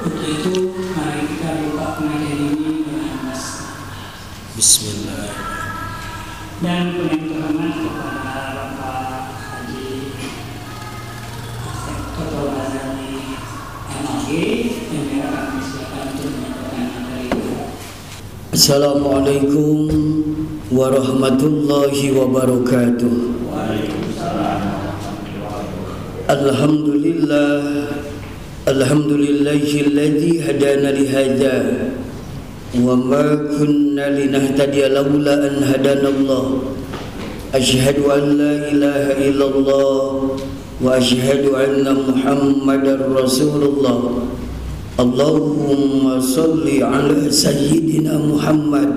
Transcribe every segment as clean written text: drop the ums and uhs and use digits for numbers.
Untuk itu mari kita buka pengajian ini dengan basmalah. Bismillahirrahmanirrahim. Dan yang terhormat kepada Bapak Haji Ketua Bazani MAG yang akan disilakan untuk menyampaikan materi. Assalamualaikum warahmatullahi wabarakatuh. Alhamdulillah, alhamdulillahilladzi hadana lihadza wa ma kunna linahtadiya laula an hadanallah. Asyhadu an la ilaha illallah wa asyhadu anna Muhammadar Rasulullah. Allahumma salli ala sayyidina Muhammad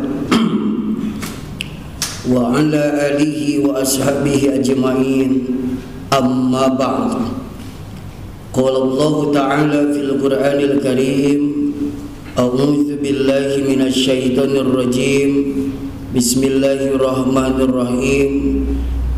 wa ala alihi wa ashabihi ajma'in. Amma ba'd. Qala Allah Ta'ala fil Qur'anil Karim, a'udzu billahi minasy syaithanir rajim. Bismillahirrahmanirrahim.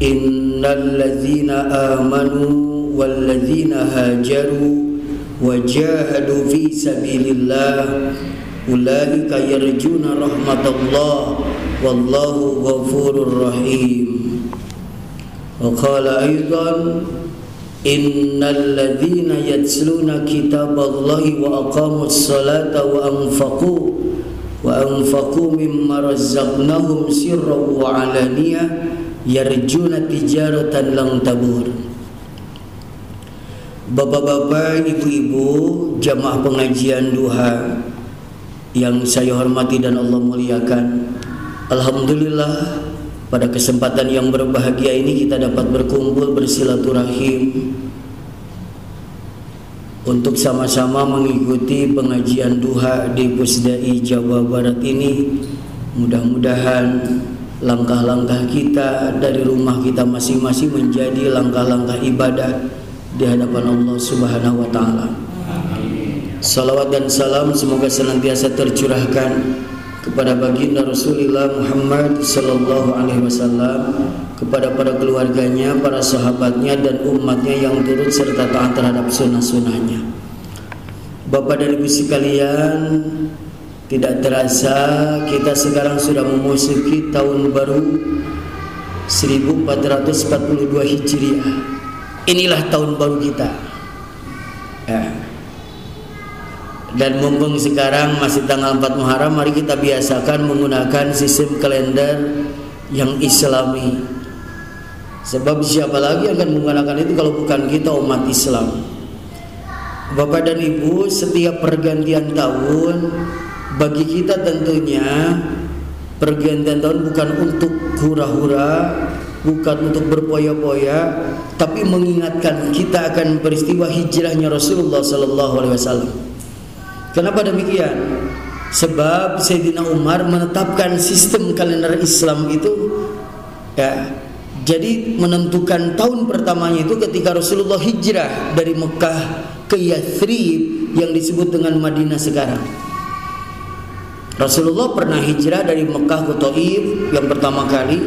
Innal ladzina amanu wal ladzina hajaru wajahadu fi sabilillah ulaika yarjuna rahmatallah wallahu ghafurur rahim. Wa qala aidan innal ladzina yatluna kitaballahi wa aqamus salata wa anfaqu mimma razzaqnahum sirran wa alaniyah yarjuna tijaratan lan tabur. Bapak-bapak, ibu-ibu, jamaah pengajian duha yang saya hormati dan Allah muliakan. Alhamdulillah, pada kesempatan yang berbahagia ini kita dapat berkumpul bersilaturahim untuk sama-sama mengikuti pengajian duha di Pusdai Jawa Barat ini. Mudah-mudahan langkah-langkah kita dari rumah kita masing-masing menjadi langkah-langkah ibadah di hadapan Allah Subhanahu wa taala. Salawat dan salam semoga senantiasa tercurahkan kepada baginda Rasulullah Muhammad sallallahu alaihi wasallam, kepada para keluarganya, para sahabatnya dan umatnya yang turut serta taat terhadap sunnah-sunnahnya. Bapak dan Ibu sekalian, tidak terasa kita sekarang sudah memasuki tahun baru 1442 Hijriah. Inilah tahun baru kita. Dan mumpung sekarang masih tanggal 4 Muharram, mari kita biasakan menggunakan sistem kalender yang Islami. Sebab siapa lagi yang akan menggunakan itu kalau bukan kita, umat Islam. Bapak dan Ibu, setiap pergantian tahun bagi kita tentunya pergantian tahun bukan untuk hura-hura, bukan untuk berpoya-poya, tapi mengingatkan kita akan peristiwa hijrahnya Rasulullah sallallahu alaihi wasallam. Kenapa demikian? Sebab Sayyidina Umar menetapkan sistem kalender Islam itu jadi menentukan tahun pertamanya itu ketika Rasulullah hijrah dari Mekah ke Yathrib yang disebut dengan Madinah sekarang. Rasulullah pernah hijrah dari Mekah ke Thaif yang pertama kali,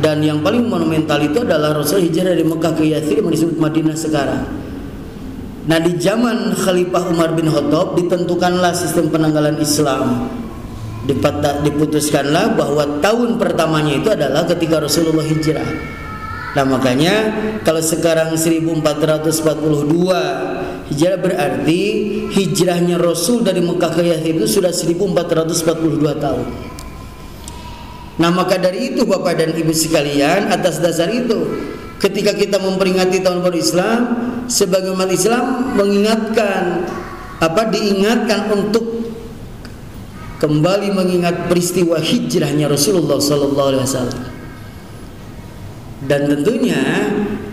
dan yang paling monumental itu adalah Rasul hijrah dari Mekah ke Yathrib yang disebut Madinah sekarang. Nah, di zaman Khalifah Umar bin Khattab ditentukanlah sistem penanggalan Islam. Diputuskanlah bahwa tahun pertamanya itu adalah ketika Rasulullah hijrah. Nah, makanya kalau sekarang 1442 hijrah berarti hijrahnya Rasul dari Mekah ke Yathrib itu sudah 1442 tahun. Nah, maka dari itu Bapak dan Ibu sekalian, atas dasar itu ketika kita memperingati tahun baru Islam, sebagai umat Islam diingatkan untuk kembali mengingat peristiwa hijrahnya Rasulullah sallallahu alaihi wasallam. Dan tentunya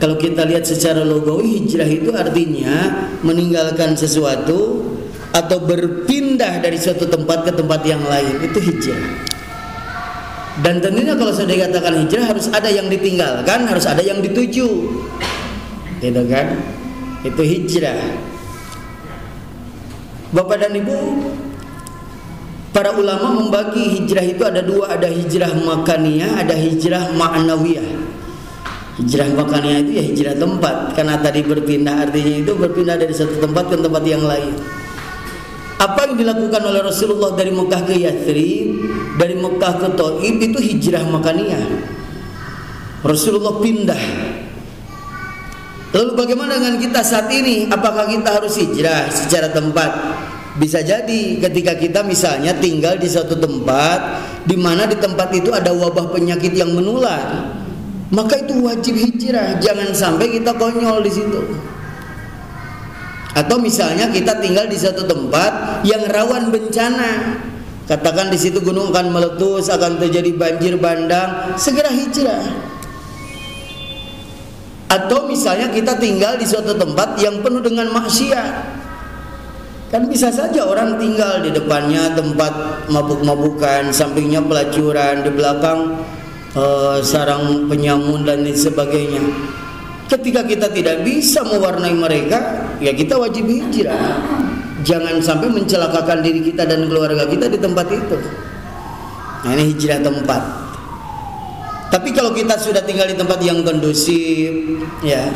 kalau kita lihat secara logawi, hijrah itu artinya meninggalkan sesuatu atau berpindah dari suatu tempat ke tempat yang lain, itu hijrah. Dan tentunya kalau sudah dikatakan hijrah harus ada yang ditinggalkan, harus ada yang dituju, gitu kan? Itu hijrah. Bapak dan Ibu, para ulama membagi hijrah itu ada dua, ada hijrah makaniyah, ada hijrah ma'nawiyah. Hijrah makaniyah itu ya hijrah tempat, karena tadi berpindah artinya itu berpindah dari satu tempat ke tempat yang lain. Apa yang dilakukan oleh Rasulullah dari Mekah ke Yathrib, dari Mekah ke Thaif itu hijrah makaniyah. Rasulullah pindah. Lalu bagaimana dengan kita saat ini? Apakah kita harus hijrah secara tempat? Bisa jadi ketika kita misalnya tinggal di suatu tempat di mana di tempat itu ada wabah penyakit yang menular, maka itu wajib hijrah. Jangan sampai kita konyol di situ. Atau misalnya kita tinggal di suatu tempat yang rawan bencana, katakan di situ gunung akan meletus, akan terjadi banjir bandang, segera hijrah. Atau misalnya kita tinggal di suatu tempat yang penuh dengan maksiat, kan bisa saja orang tinggal di depannya tempat mabuk-mabukan, sampingnya pelacuran, di belakang sarang penyamun dan lain sebagainya. Ketika kita tidak bisa mewarnai mereka, ya kita wajib hijrah. Jangan sampai mencelakakan diri kita dan keluarga kita di tempat itu. Nah, ini hijrah tempat. Tapi kalau kita sudah tinggal di tempat yang kondusif, ya,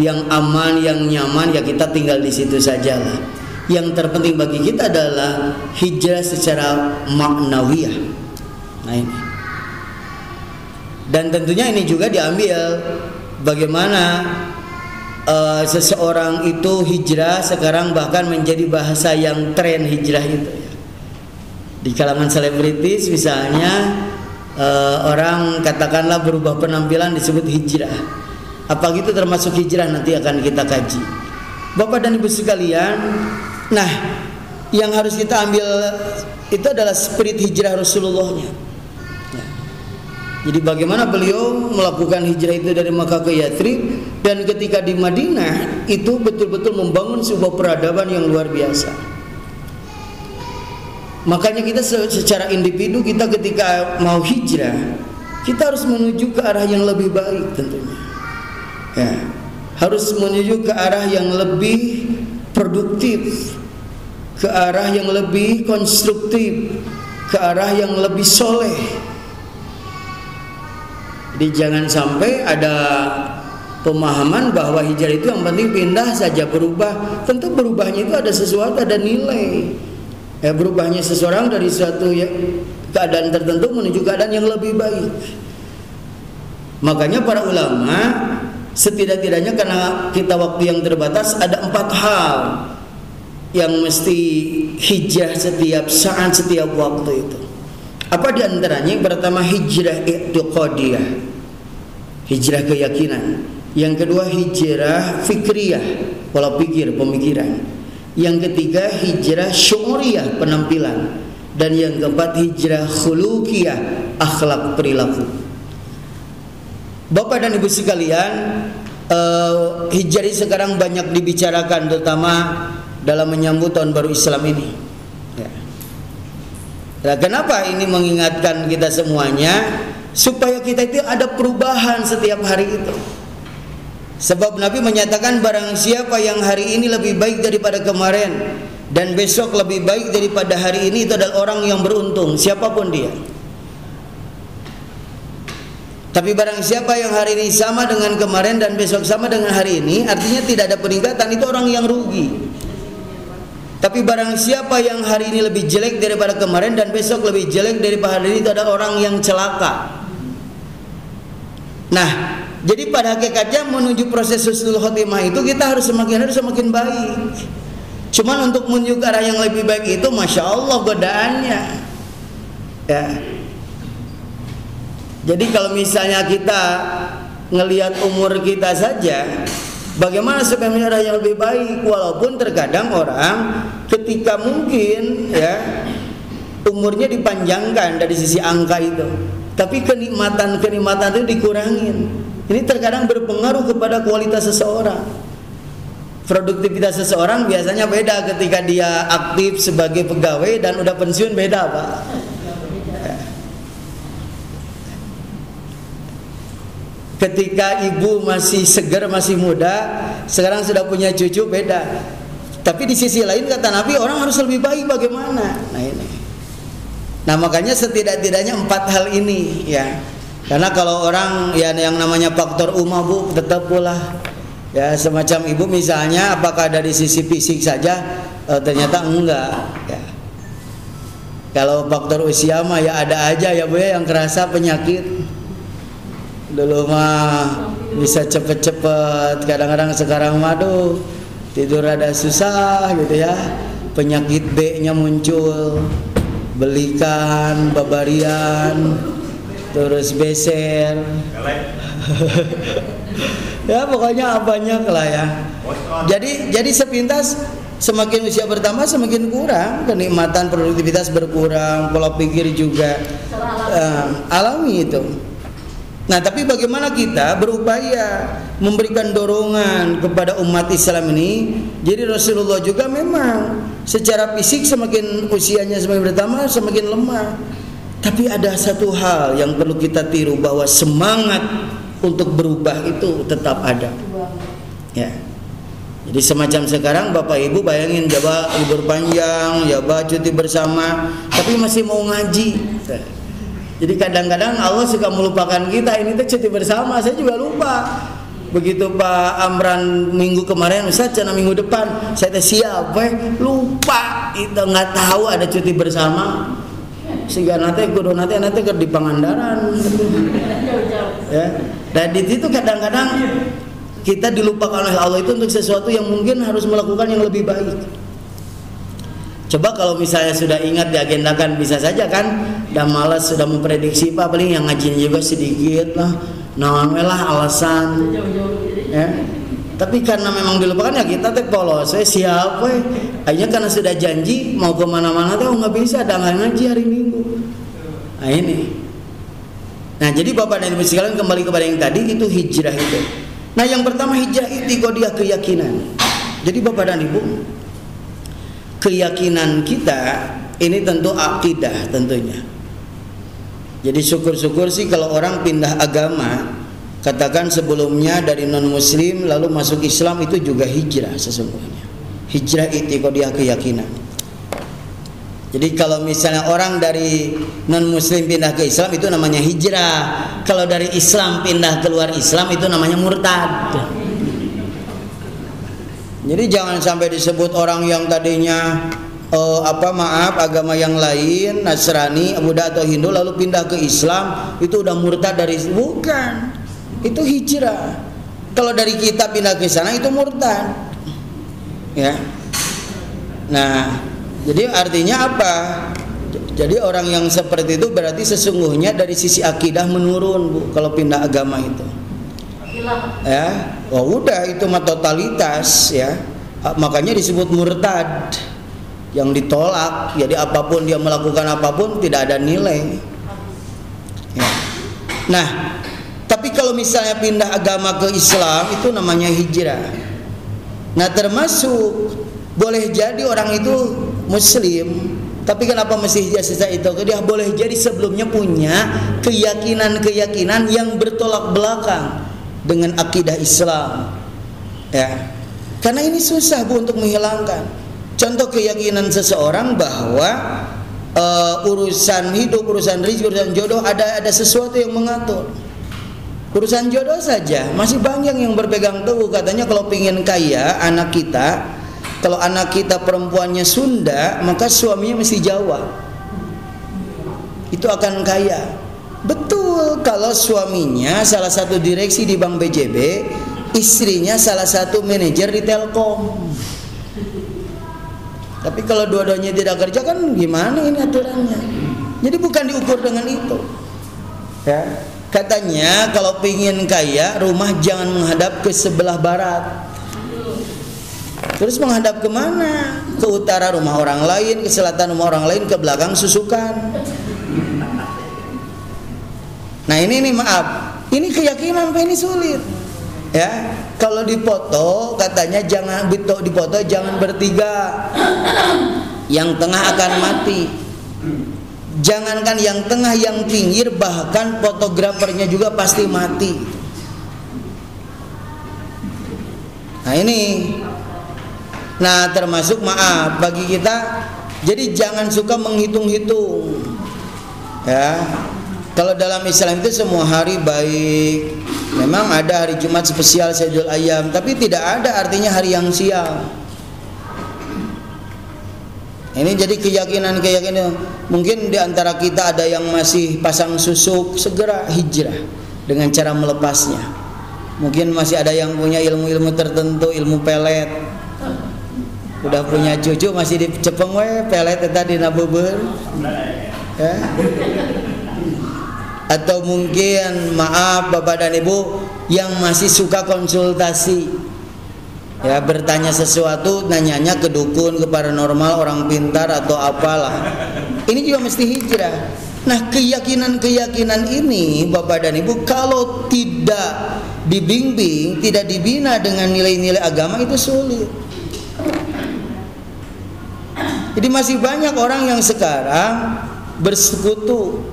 yang aman, yang nyaman, ya kita tinggal di situ sajalah. Yang terpenting bagi kita adalah hijrah secara maknawiyah. Nah ini. Dan tentunya ini juga diambil bagaimana seseorang itu hijrah sekarang bahkan menjadi bahasa yang tren hijrah itu ya. Di kalangan selebritis misalnya orang katakanlah berubah penampilan disebut hijrah. Apa gitu termasuk hijrah, nanti akan kita kaji. Bapak dan Ibu sekalian, nah yang harus kita ambil itu adalah spirit hijrah Rasulullahnya. Jadi bagaimana beliau melakukan hijrah itu dari Makkah ke Yathrib, dan ketika di Madinah itu betul-betul membangun sebuah peradaban yang luar biasa. Makanya kita secara individu, kita ketika mau hijrah, kita harus menuju ke arah yang lebih baik tentunya. Ya, harus menuju ke arah yang lebih produktif, ke arah yang lebih konstruktif, ke arah yang lebih soleh. Jadi jangan sampai ada pemahaman bahwa hijrah itu yang penting pindah saja, berubah. Tentu berubahnya itu ada sesuatu, ada nilai. Ya, berubahnya seseorang dari suatu keadaan tertentu menuju keadaan yang lebih baik. Makanya para ulama setidak-tidaknya, karena kita waktu yang terbatas, ada 4 hal yang mesti hijrah setiap saat, setiap waktu itu. Apa diantaranya? Yang pertama hijrah i'tiqadiyah, hijrah keyakinan. Yang kedua hijrah fikriyah, pola pikir, pemikiran. Yang ketiga hijrah syu'uriyah, penampilan. Dan yang keempat hijrah khuluqiyah, akhlak, perilaku. Bapak dan Ibu sekalian, hijrah sekarang banyak dibicarakan, terutama dalam menyambut tahun baru Islam ini. Ya. Nah, kenapa ini mengingatkan kita semuanya? Supaya kita itu ada perubahan setiap hari itu. Sebab Nabi menyatakan barang siapa yang hari ini lebih baik daripada kemarin dan besok lebih baik daripada hari ini, itu adalah orang yang beruntung, siapapun dia. Tapi barang siapa yang hari ini sama dengan kemarin dan besok sama dengan hari ini, artinya tidak ada peningkatan, itu orang yang rugi. Tapi barang siapa yang hari ini lebih jelek daripada kemarin dan besok lebih jelek daripada hari ini, itu adalah orang yang celaka. Nah, jadi pada hakikatnya menuju proses husnul khotimah itu kita harus semakin baik. Cuman untuk menuju ke arah yang lebih baik itu, masya Allah godaannya. Ya. Jadi kalau misalnya kita ngelihat umur kita saja, bagaimana sebenarnya arah yang lebih baik? Walaupun terkadang orang ketika mungkin ya umurnya dipanjangkan dari sisi angka itu, tapi kenikmatan itu dikurangin. Ini terkadang berpengaruh kepada kualitas seseorang. Produktivitas seseorang biasanya beda ketika dia aktif sebagai pegawai dan udah pensiun, beda Pak. Ketika ibu masih segar, masih muda, sekarang sudah punya cucu, beda. Tapi di sisi lain kata Nabi, orang harus lebih baik bagaimana? Nah ini. Nah makanya setidak-tidaknya 4 hal ini ya. Karena kalau orang ya yang namanya faktor umah tetap pula ya, semacam ibu misalnya, apakah dari sisi fisik saja ternyata enggak ya. Kalau faktor usia mah ya ada aja ya Bu ya yang kerasa penyakit. Dulu mah bisa cepet-cepet, kadang-kadang sekarang aduh tidur rada susah gitu ya. Penyakit B-nya muncul, belikan, babarian, terus beser. Ya pokoknya banyak lah ya. Jadi sepintas semakin usia bertambah semakin kurang, kenikmatan produktivitas berkurang, pola pikir juga alami itu. Nah tapi bagaimana kita berupaya memberikan dorongan kepada umat Islam ini. Jadi Rasulullah juga memang secara fisik semakin usianya semakin bertambah semakin lemah. Tapi ada satu hal yang perlu kita tiru, bahwa semangat untuk berubah itu tetap ada ya. Jadi semacam sekarang Bapak Ibu bayangin, coba libur panjang, coba cuti bersama, tapi masih mau ngaji. Jadi kadang-kadang Allah suka melupakan kita, ini tuh cuti bersama, saya juga lupa. Begitu Pak Amran minggu kemarin, Ustaz cina minggu depan, saya teh siapa? Lupa, itu nggak tahu ada cuti bersama. Sehingga nanti kudu nanti di Pangandaran. Ya, dan di situ kadang-kadang kita dilupakan oleh Allah itu untuk sesuatu yang mungkin harus melakukan yang lebih baik. Coba kalau misalnya sudah ingat diagendakan bisa saja kan, udah malas sudah memprediksi Pak, paling yang ngajinya juga sedikit lah, lah alasan ya. Tapi karena memang dilupakan ya kita teh polos, saya siapa ya? Akhirnya karena sudah janji mau kemana-mana tuh nggak bisa, ada ngaji hari Minggu. Nah ini. Nah jadi Bapak dan Ibu sekalian, kembali kepada yang tadi, itu hijrah itu. Nah yang pertama hijrah itu dia keyakinan. Jadi Bapak dan Ibu, keyakinan kita ini tentu akidah tentunya. Jadi syukur-syukur sih kalau orang pindah agama, katakan sebelumnya dari non muslim lalu masuk Islam, itu juga hijrah sesungguhnya. Hijrah itu dia keyakinan. Jadi kalau misalnya orang dari non muslim pindah ke Islam itu namanya hijrah. Kalau dari Islam pindah keluar Islam itu namanya murtad. Jadi jangan sampai disebut orang yang tadinya agama yang lain, Nasrani, Buddha atau Hindu, lalu pindah ke Islam itu udah murtad dari, bukan. Itu hijrah. Kalau dari kita pindah ke sana itu murtad. Ya. Nah, jadi artinya apa? Jadi orang yang seperti itu berarti sesungguhnya dari sisi akidah menurun, Bu, kalau pindah agama itu. Ya, udah itu mah totalitas ya. Makanya disebut murtad, yang ditolak. Jadi apapun dia melakukan apapun tidak ada nilai. Ya. Nah, tapi kalau misalnya pindah agama ke Islam itu namanya hijrah. Nah, termasuk boleh jadi orang itu muslim, tapi kenapa mesti hijrah sejak itu? Dia boleh jadi sebelumnya punya keyakinan-keyakinan yang bertolak belakang dengan akidah Islam. Ya. Karena ini susah, Bu, untuk menghilangkan. Contoh keyakinan seseorang bahwa urusan hidup, urusan rezeki, urusan jodoh ada sesuatu yang mengatur. Urusan jodoh saja masih banyak yang berpegang teguh, katanya kalau pingin kaya anak kita, kalau anak kita perempuannya Sunda, maka suaminya mesti Jawa. Itu akan kaya. Betul, kalau suaminya salah satu direksi di Bank BJB, istrinya salah satu manajer di Telkom. Tapi kalau dua-duanya tidak kerja kan gimana ini aturannya? Jadi bukan diukur dengan itu. Ya. Katanya kalau pingin kaya, rumah jangan menghadap ke sebelah barat. Terus menghadap kemana? Ke utara rumah orang lain, ke selatan rumah orang lain, ke belakang susukan. Nah ini maaf, ini keyakinan apa ini sulit. Ya, kalau dipoto katanya jangan dipoto jangan bertiga. Yang tengah akan mati. Jangankan yang tengah, yang pinggir, bahkan fotografernya juga pasti mati. Nah ini. Nah termasuk maaf bagi kita, jadi jangan suka menghitung-hitung. Ya. Kalau dalam Islam itu semua hari baik. Memang ada hari Jumat spesial Sayyidul Ayyam, tapi tidak ada artinya hari yang sial. Ini jadi keyakinan. Mungkin di antara kita ada yang masih pasang susuk, segera hijrah dengan cara melepasnya. Mungkin masih ada yang punya ilmu-ilmu tertentu, ilmu pelet. Udah punya cucu masih dicepeng we pelet tadi nabeber. Ya. Atau mungkin maaf Bapak dan Ibu yang masih suka konsultasi. Ya, bertanya sesuatu, nanyanya ke dukun, ke paranormal, orang pintar atau apalah. Ini juga mesti hijrah. Nah, keyakinan ini Bapak dan Ibu kalau tidak dibimbing, tidak dibina dengan nilai-nilai agama itu sulit. Jadi masih banyak orang yang sekarang bersekutu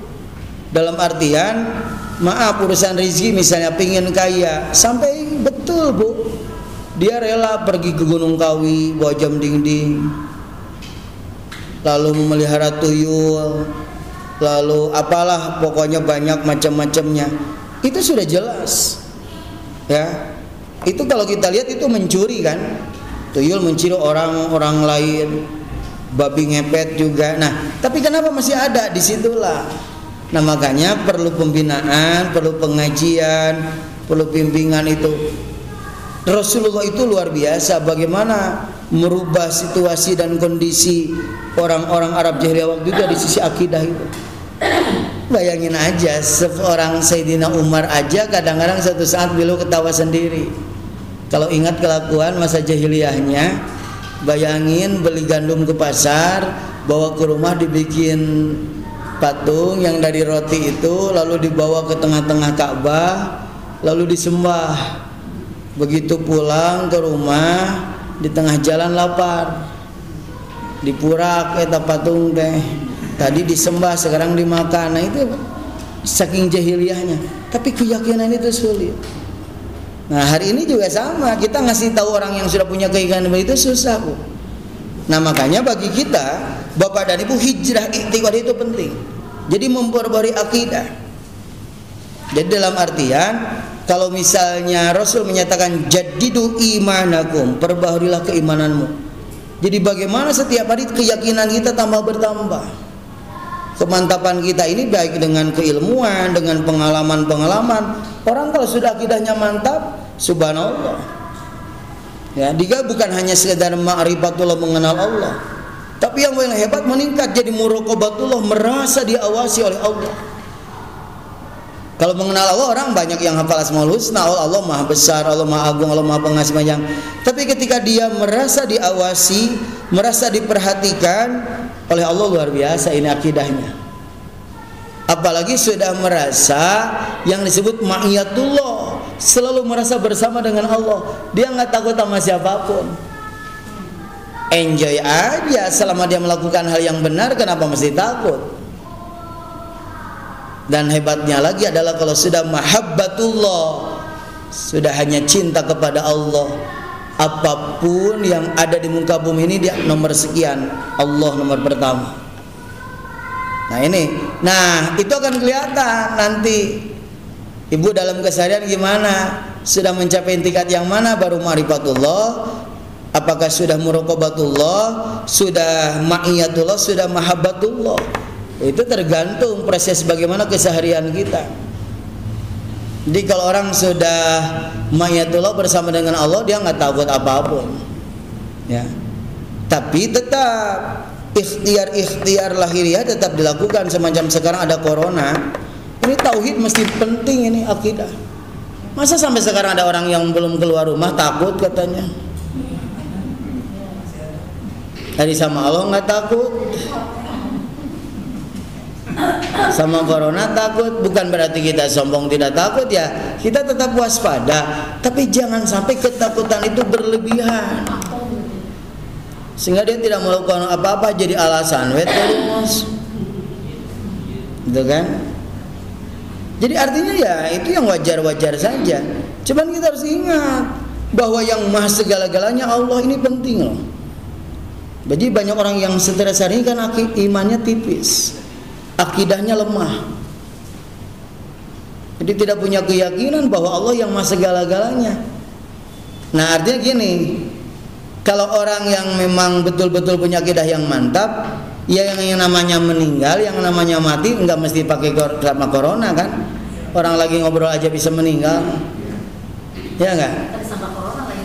dalam artian maaf urusan rezeki misalnya pingin kaya sampai betul Bu. Dia rela pergi ke Gunung Kawi bawa jam dinding, lalu memelihara tuyul, lalu apalah pokoknya banyak macam-macamnya. Itu sudah jelas. Ya. Itu kalau kita lihat itu mencuri kan. Tuyul mencuri orang lain, babi ngepet juga. Nah, tapi kenapa masih ada? Disitulah. Nah, makanya perlu pembinaan, perlu pengajian, perlu bimbingan itu. Rasulullah itu luar biasa bagaimana merubah situasi dan kondisi orang-orang Arab jahiliyah waktu itu dari sisi akidah itu. Bayangin aja seorang Sayyidina Umar aja kadang-kadang satu saat beliau ketawa sendiri. Kalau ingat kelakuan masa jahiliyahnya, bayangin beli gandum ke pasar, bawa ke rumah dibikin patung yang dari roti itu, lalu dibawa ke tengah-tengah Ka'bah, lalu disembah. Begitu pulang ke rumah di tengah jalan lapar, dipurak eta patung teh tadi disembah sekarang dimakan. Nah itu saking jahiliyahnya, tapi keyakinan itu sulit. Nah hari ini juga sama, kita ngasih tahu orang yang sudah punya keyakinan itu susah Bu. Nah makanya bagi kita Bapak dan Ibu hijrah ikhtiqad itu penting. Jadi memperbarui akidah. Jadi dalam artian kalau misalnya Rasul menyatakan jaddidu imanakum, perbaharilah keimananmu. Jadi bagaimana setiap hari keyakinan kita tambah bertambah. Kemantapan kita ini baik dengan keilmuan, dengan pengalaman-pengalaman. Orang kalau sudah akidahnya mantap, subhanallah. Ya, dia bukan hanya sekedar ma'rifatullah mengenal Allah. Tapi yang paling hebat meningkat jadi muraqabatullah, merasa diawasi oleh Allah. Kalau mengenal Allah orang banyak yang hafal Asmaul Husna, Allah Maha Besar, Allah Maha Agung, Allah Maha Pengasih Penyayang. Tapi ketika dia merasa diawasi, merasa diperhatikan oleh Allah, luar biasa ini akidahnya. Apalagi sudah merasa yang disebut ma'iyatullah, selalu merasa bersama dengan Allah. Dia nggak takut sama siapapun. Enjoy aja selama dia melakukan hal yang benar, kenapa mesti takut? Dan hebatnya lagi adalah kalau sudah mahabbatullah, sudah hanya cinta kepada Allah, apapun yang ada di muka bumi ini dia nomor sekian, Allah nomor pertama. Nah ini, itu akan kelihatan nanti Ibu dalam keseharian gimana, sudah mencapai tingkat yang mana, baru ma'rifatullah, apakah sudah muraqabatullah, sudah ma'iyatullah, sudah mahabbatullah. Itu tergantung proses bagaimana keseharian kita. Jadi kalau orang sudah ma'iyatullah bersama dengan Allah, dia nggak takut apapun. Ya. Tapi tetap ikhtiar lahiriah tetap dilakukan. Semacam sekarang ada corona, ini tauhid mesti penting, ini akidah. Masa sampai sekarang ada orang yang belum keluar rumah takut katanya? Dari sama Allah nggak takut, sama corona takut. Bukan berarti kita sombong tidak takut ya, kita tetap waspada. Tapi jangan sampai ketakutan itu berlebihan sehingga dia tidak melakukan apa-apa jadi alasan terus, gitu kan? Jadi artinya ya itu yang wajar-wajar saja. Cuman kita harus ingat bahwa yang maha segala-galanya Allah ini penting loh. Jadi banyak orang yang stres hari ini kan imannya tipis, akidahnya lemah. Jadi tidak punya keyakinan bahwa Allah yang maha segala-galanya. Nah artinya gini, Kalau orang yang memang betul-betul punya akidah yang mantap, ya yang namanya meninggal, yang namanya mati enggak mesti pakai sama corona kan? Orang lagi ngobrol aja bisa meninggal. Ya enggak?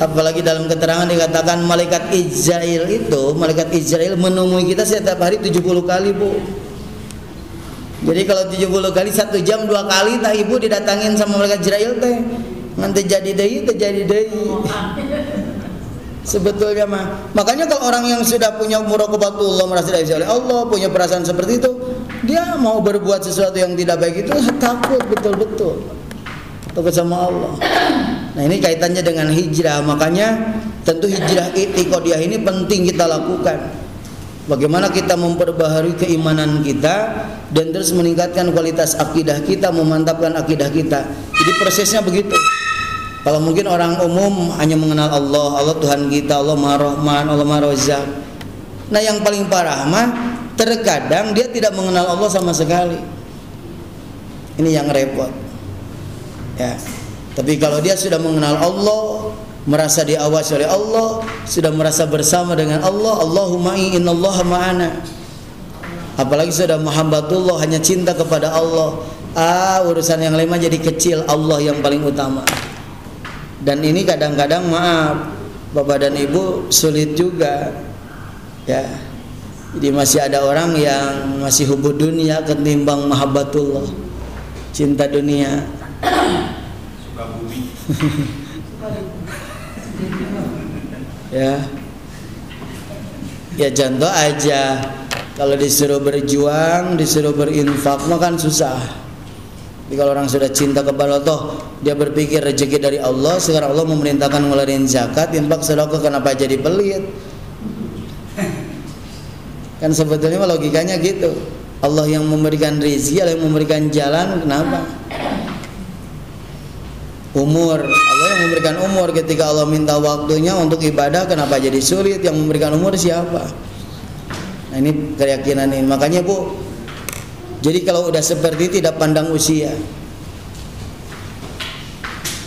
Apalagi dalam keterangan dikatakan malaikat Israel menemui kita setiap hari 70 kali, Bu. Jadi kalau 70 kali 1 jam 2 kali tak ibu didatangin sama malaikat Israel teh. Nanti jadi deui. Sebetulnya makanya kalau orang yang sudah punya muraqabatullah, merasa diawasi oleh Allah, punya perasaan seperti itu, dia mau berbuat sesuatu yang tidak baik itu takut betul-betul. Takut sama Allah. Nah, ini kaitannya dengan hijrah. Makanya tentu hijrah i'tiqadiyah ini penting kita lakukan. Bagaimana kita memperbaharui keimanan kita dan terus meningkatkan kualitas akidah kita, memantapkan akidah kita. Jadi prosesnya begitu. Kalau mungkin orang umum hanya mengenal Allah, Allah Tuhan kita, Allah Maha Rahman, Allah Maha Razzaq. Nah, yang paling parah terkadang dia tidak mengenal Allah sama sekali. Ini yang repot. Ya. Tapi kalau dia sudah mengenal Allah, merasa diawasi oleh Allah, sudah merasa bersama dengan Allah, Allahumma innallaha ma'ana. Apalagi sudah mahabbatullah, hanya cinta kepada Allah. Urusan yang lain jadi kecil, Allah yang paling utama. Dan ini kadang-kadang maaf Bapak dan Ibu sulit juga. Ya. Jadi masih ada orang yang masih hubud dunia ketimbang mahabbatullah. Cinta dunia. Suka bumi. Ya. Ya contoh aja, kalau disuruh berjuang, disuruh berinfak kan susah. Jadi kalau orang sudah cinta kepada Allah, dia berpikir rezeki dari Allah, sekarang Allah memerintahkan ngeluarin zakat, infak, sedekah, kenapa jadi pelit? Kan sebetulnya logikanya gitu. Allah yang memberikan rezeki, Allah yang memberikan jalan, kenapa? Umur, Allah yang memberikan umur. Ketika Allah minta waktunya untuk ibadah, kenapa jadi sulit? Yang memberikan umur siapa? Nah, ini keyakinan ini. Makanya Bu, jadi kalau udah seperti itu tidak pandang usia.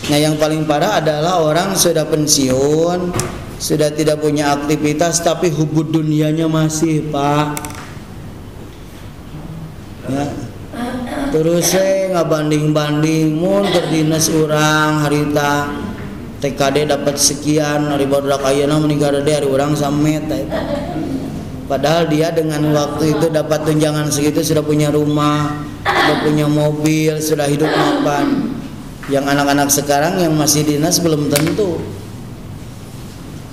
Nah, yang paling parah adalah orang sudah pensiun, sudah tidak punya aktivitas, tapi hubud dunianya masih, Pak. Ya. Terus nggak banding-banding, mun ke dinas orang harita TKD dapat sekian, hari baru ayeuna meninggal deh hari orang samet. Padahal dia dengan waktu itu dapat tunjangan segitu, sudah punya rumah, sudah punya mobil, sudah hidup mapan. Yang anak-anak sekarang yang masih dinas belum tentu.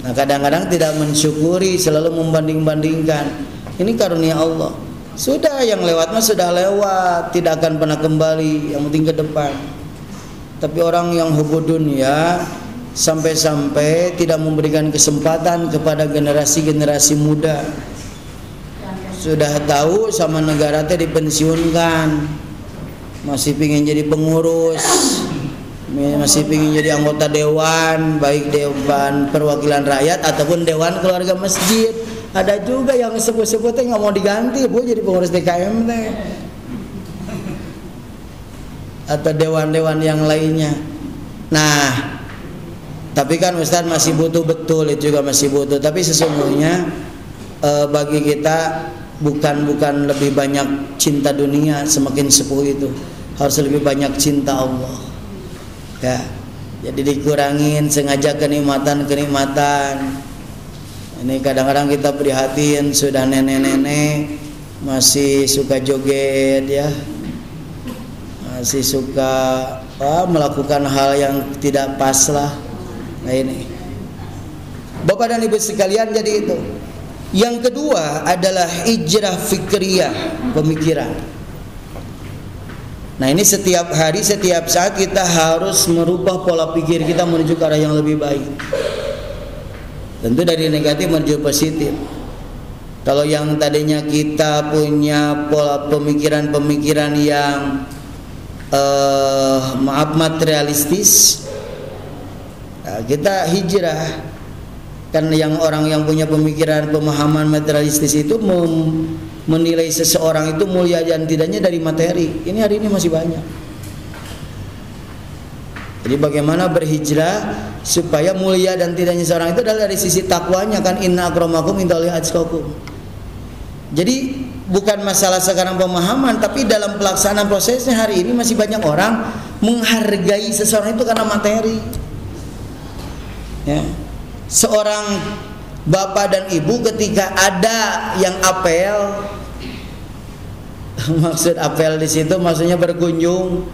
Nah, kadang-kadang tidak mensyukuri, selalu membanding-bandingkan. Ini karunia Allah. Sudah yang lewat sudah lewat, tidak akan pernah kembali, yang penting ke depan. Tapi orang yang hubud dunia sampai-sampai tidak memberikan kesempatan kepada generasi-generasi muda. Sudah tahu sama negara teh dipensiunkan, masih pingin jadi pengurus, masih pingin jadi anggota dewan, baik dewan perwakilan rakyat ataupun dewan keluarga masjid. Ada juga yang sebut-sebutnya nggak mau diganti, Bu, jadi pengurus DKM teh, atau dewan-dewan yang lainnya. Nah, tapi kan Ustaz masih butuh, betul, itu juga masih butuh. Tapi sesungguhnya bagi kita bukan lebih banyak cinta dunia, semakin sepuh itu harus lebih banyak cinta Allah. Ya, jadi dikurangin sengaja kenikmatan. Ini kadang-kadang kita prihatin, sudah nenek-nenek masih suka joget, ya, masih suka melakukan hal yang tidak pas lah. Nah, ini Bapak dan Ibu sekalian, jadi itu. Yang kedua adalah hijrah fikriyah, pemikiran. Nah, ini setiap hari, setiap saat kita harus merubah pola pikir kita menuju ke arah yang lebih baik. Tentu dari negatif menuju positif. Kalau yang tadinya kita punya pola pemikiran yang materialistis, nah, kita hijrah. Kan yang orang yang punya pemahaman materialistis itu menilai seseorang itu mulia dan tidaknya dari materi. Ini hari ini masih banyak. Jadi bagaimana berhijrah supaya mulia dan tidaknya seorang itu adalah dari sisi takwanya kan, inna akramakum indallahi atqakum. Jadi bukan masalah sekarang pemahaman, tapi dalam pelaksanaan prosesnya hari ini masih banyak orang menghargai seseorang itu karena materi. Ya. Seorang bapak dan ibu ketika ada yang apel, maksud apel di situ maksudnya berkunjung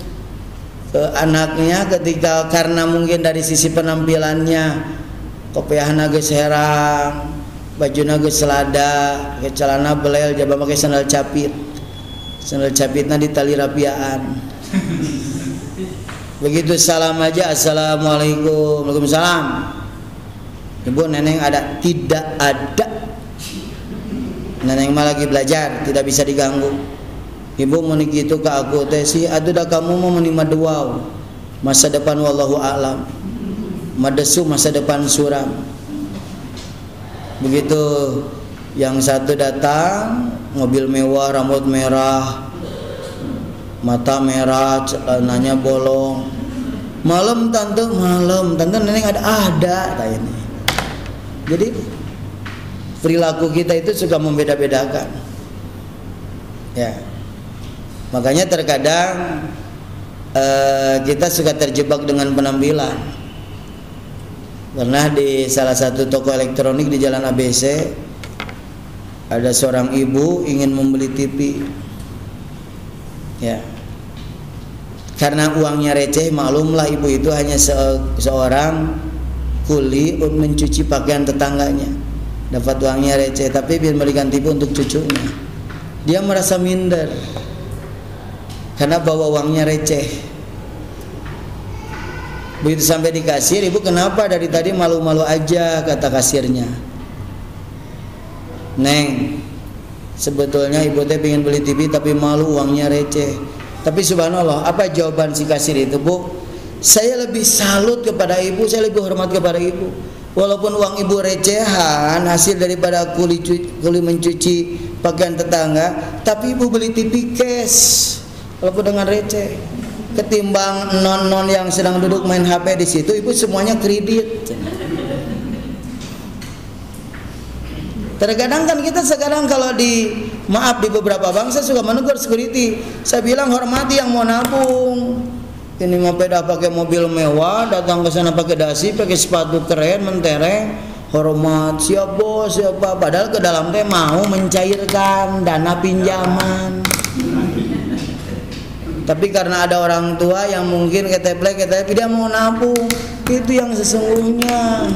ke anaknya ketika karena mungkin dari sisi penampilannya kopiahna geus herang, bajuna geus selada, pakai celana belel, jaba pakai sandal capit. Sandal capitna di tali rapiaan. Begitu salam aja, assalamualaikum, waalaikumsalam. Ibu, neneng ada? Tidak ada. Neneng mah lagi belajar, tidak bisa diganggu. Ibu mau gitu ke aku teh sih, aduh dah kamu mau menerima duau. Masa depan wallahu a'lam. Madesu masa depan suram. Begitu yang satu datang, mobil mewah, rambut merah, mata merah, celananya bolong. Malam tante neneng ada ini. Jadi perilaku kita itu suka membeda-bedakan. Ya. Makanya terkadang kita suka terjebak dengan penampilan. Pernah di salah satu toko elektronik di Jalan ABC ada seorang ibu ingin membeli TV. Ya. Karena uangnya receh, maklumlah ibu itu hanya seorang kuli untuk mencuci pakaian tetangganya. Dapat uangnya receh, tapi biar belikan TV untuk cucunya. Dia merasa minder karena bawa uangnya receh. Begitu sampai di kasir, ibu kenapa dari tadi malu-malu aja, kata kasirnya. Neng, sebetulnya ibu teh pengen beli TV tapi malu uangnya receh. Tapi subhanallah, apa jawaban si kasir itu? Bu, saya lebih salut kepada ibu, saya lebih hormat kepada ibu. Walaupun uang ibu recehan, hasil daripada kuli mencuci pakaian tetangga, tapi ibu beli TV cash. Walaupun dengan receh, ketimbang non yang sedang duduk main HP di situ, ibu semuanya kredit. Terkadang kan kita sekarang kalau di beberapa bank saya suka menegur security. Saya bilang hormati yang mau nabung. Ini mau pedah pakai mobil mewah, datang ke sana pakai dasi, pakai sepatu keren, mentereng, hormat siap bos, siapa. Padahal ke dalam teh mau mencairkan dana pinjaman. Tapi karena ada orang tua yang mungkin keteplek dia mau nabung, itu yang sesungguhnya.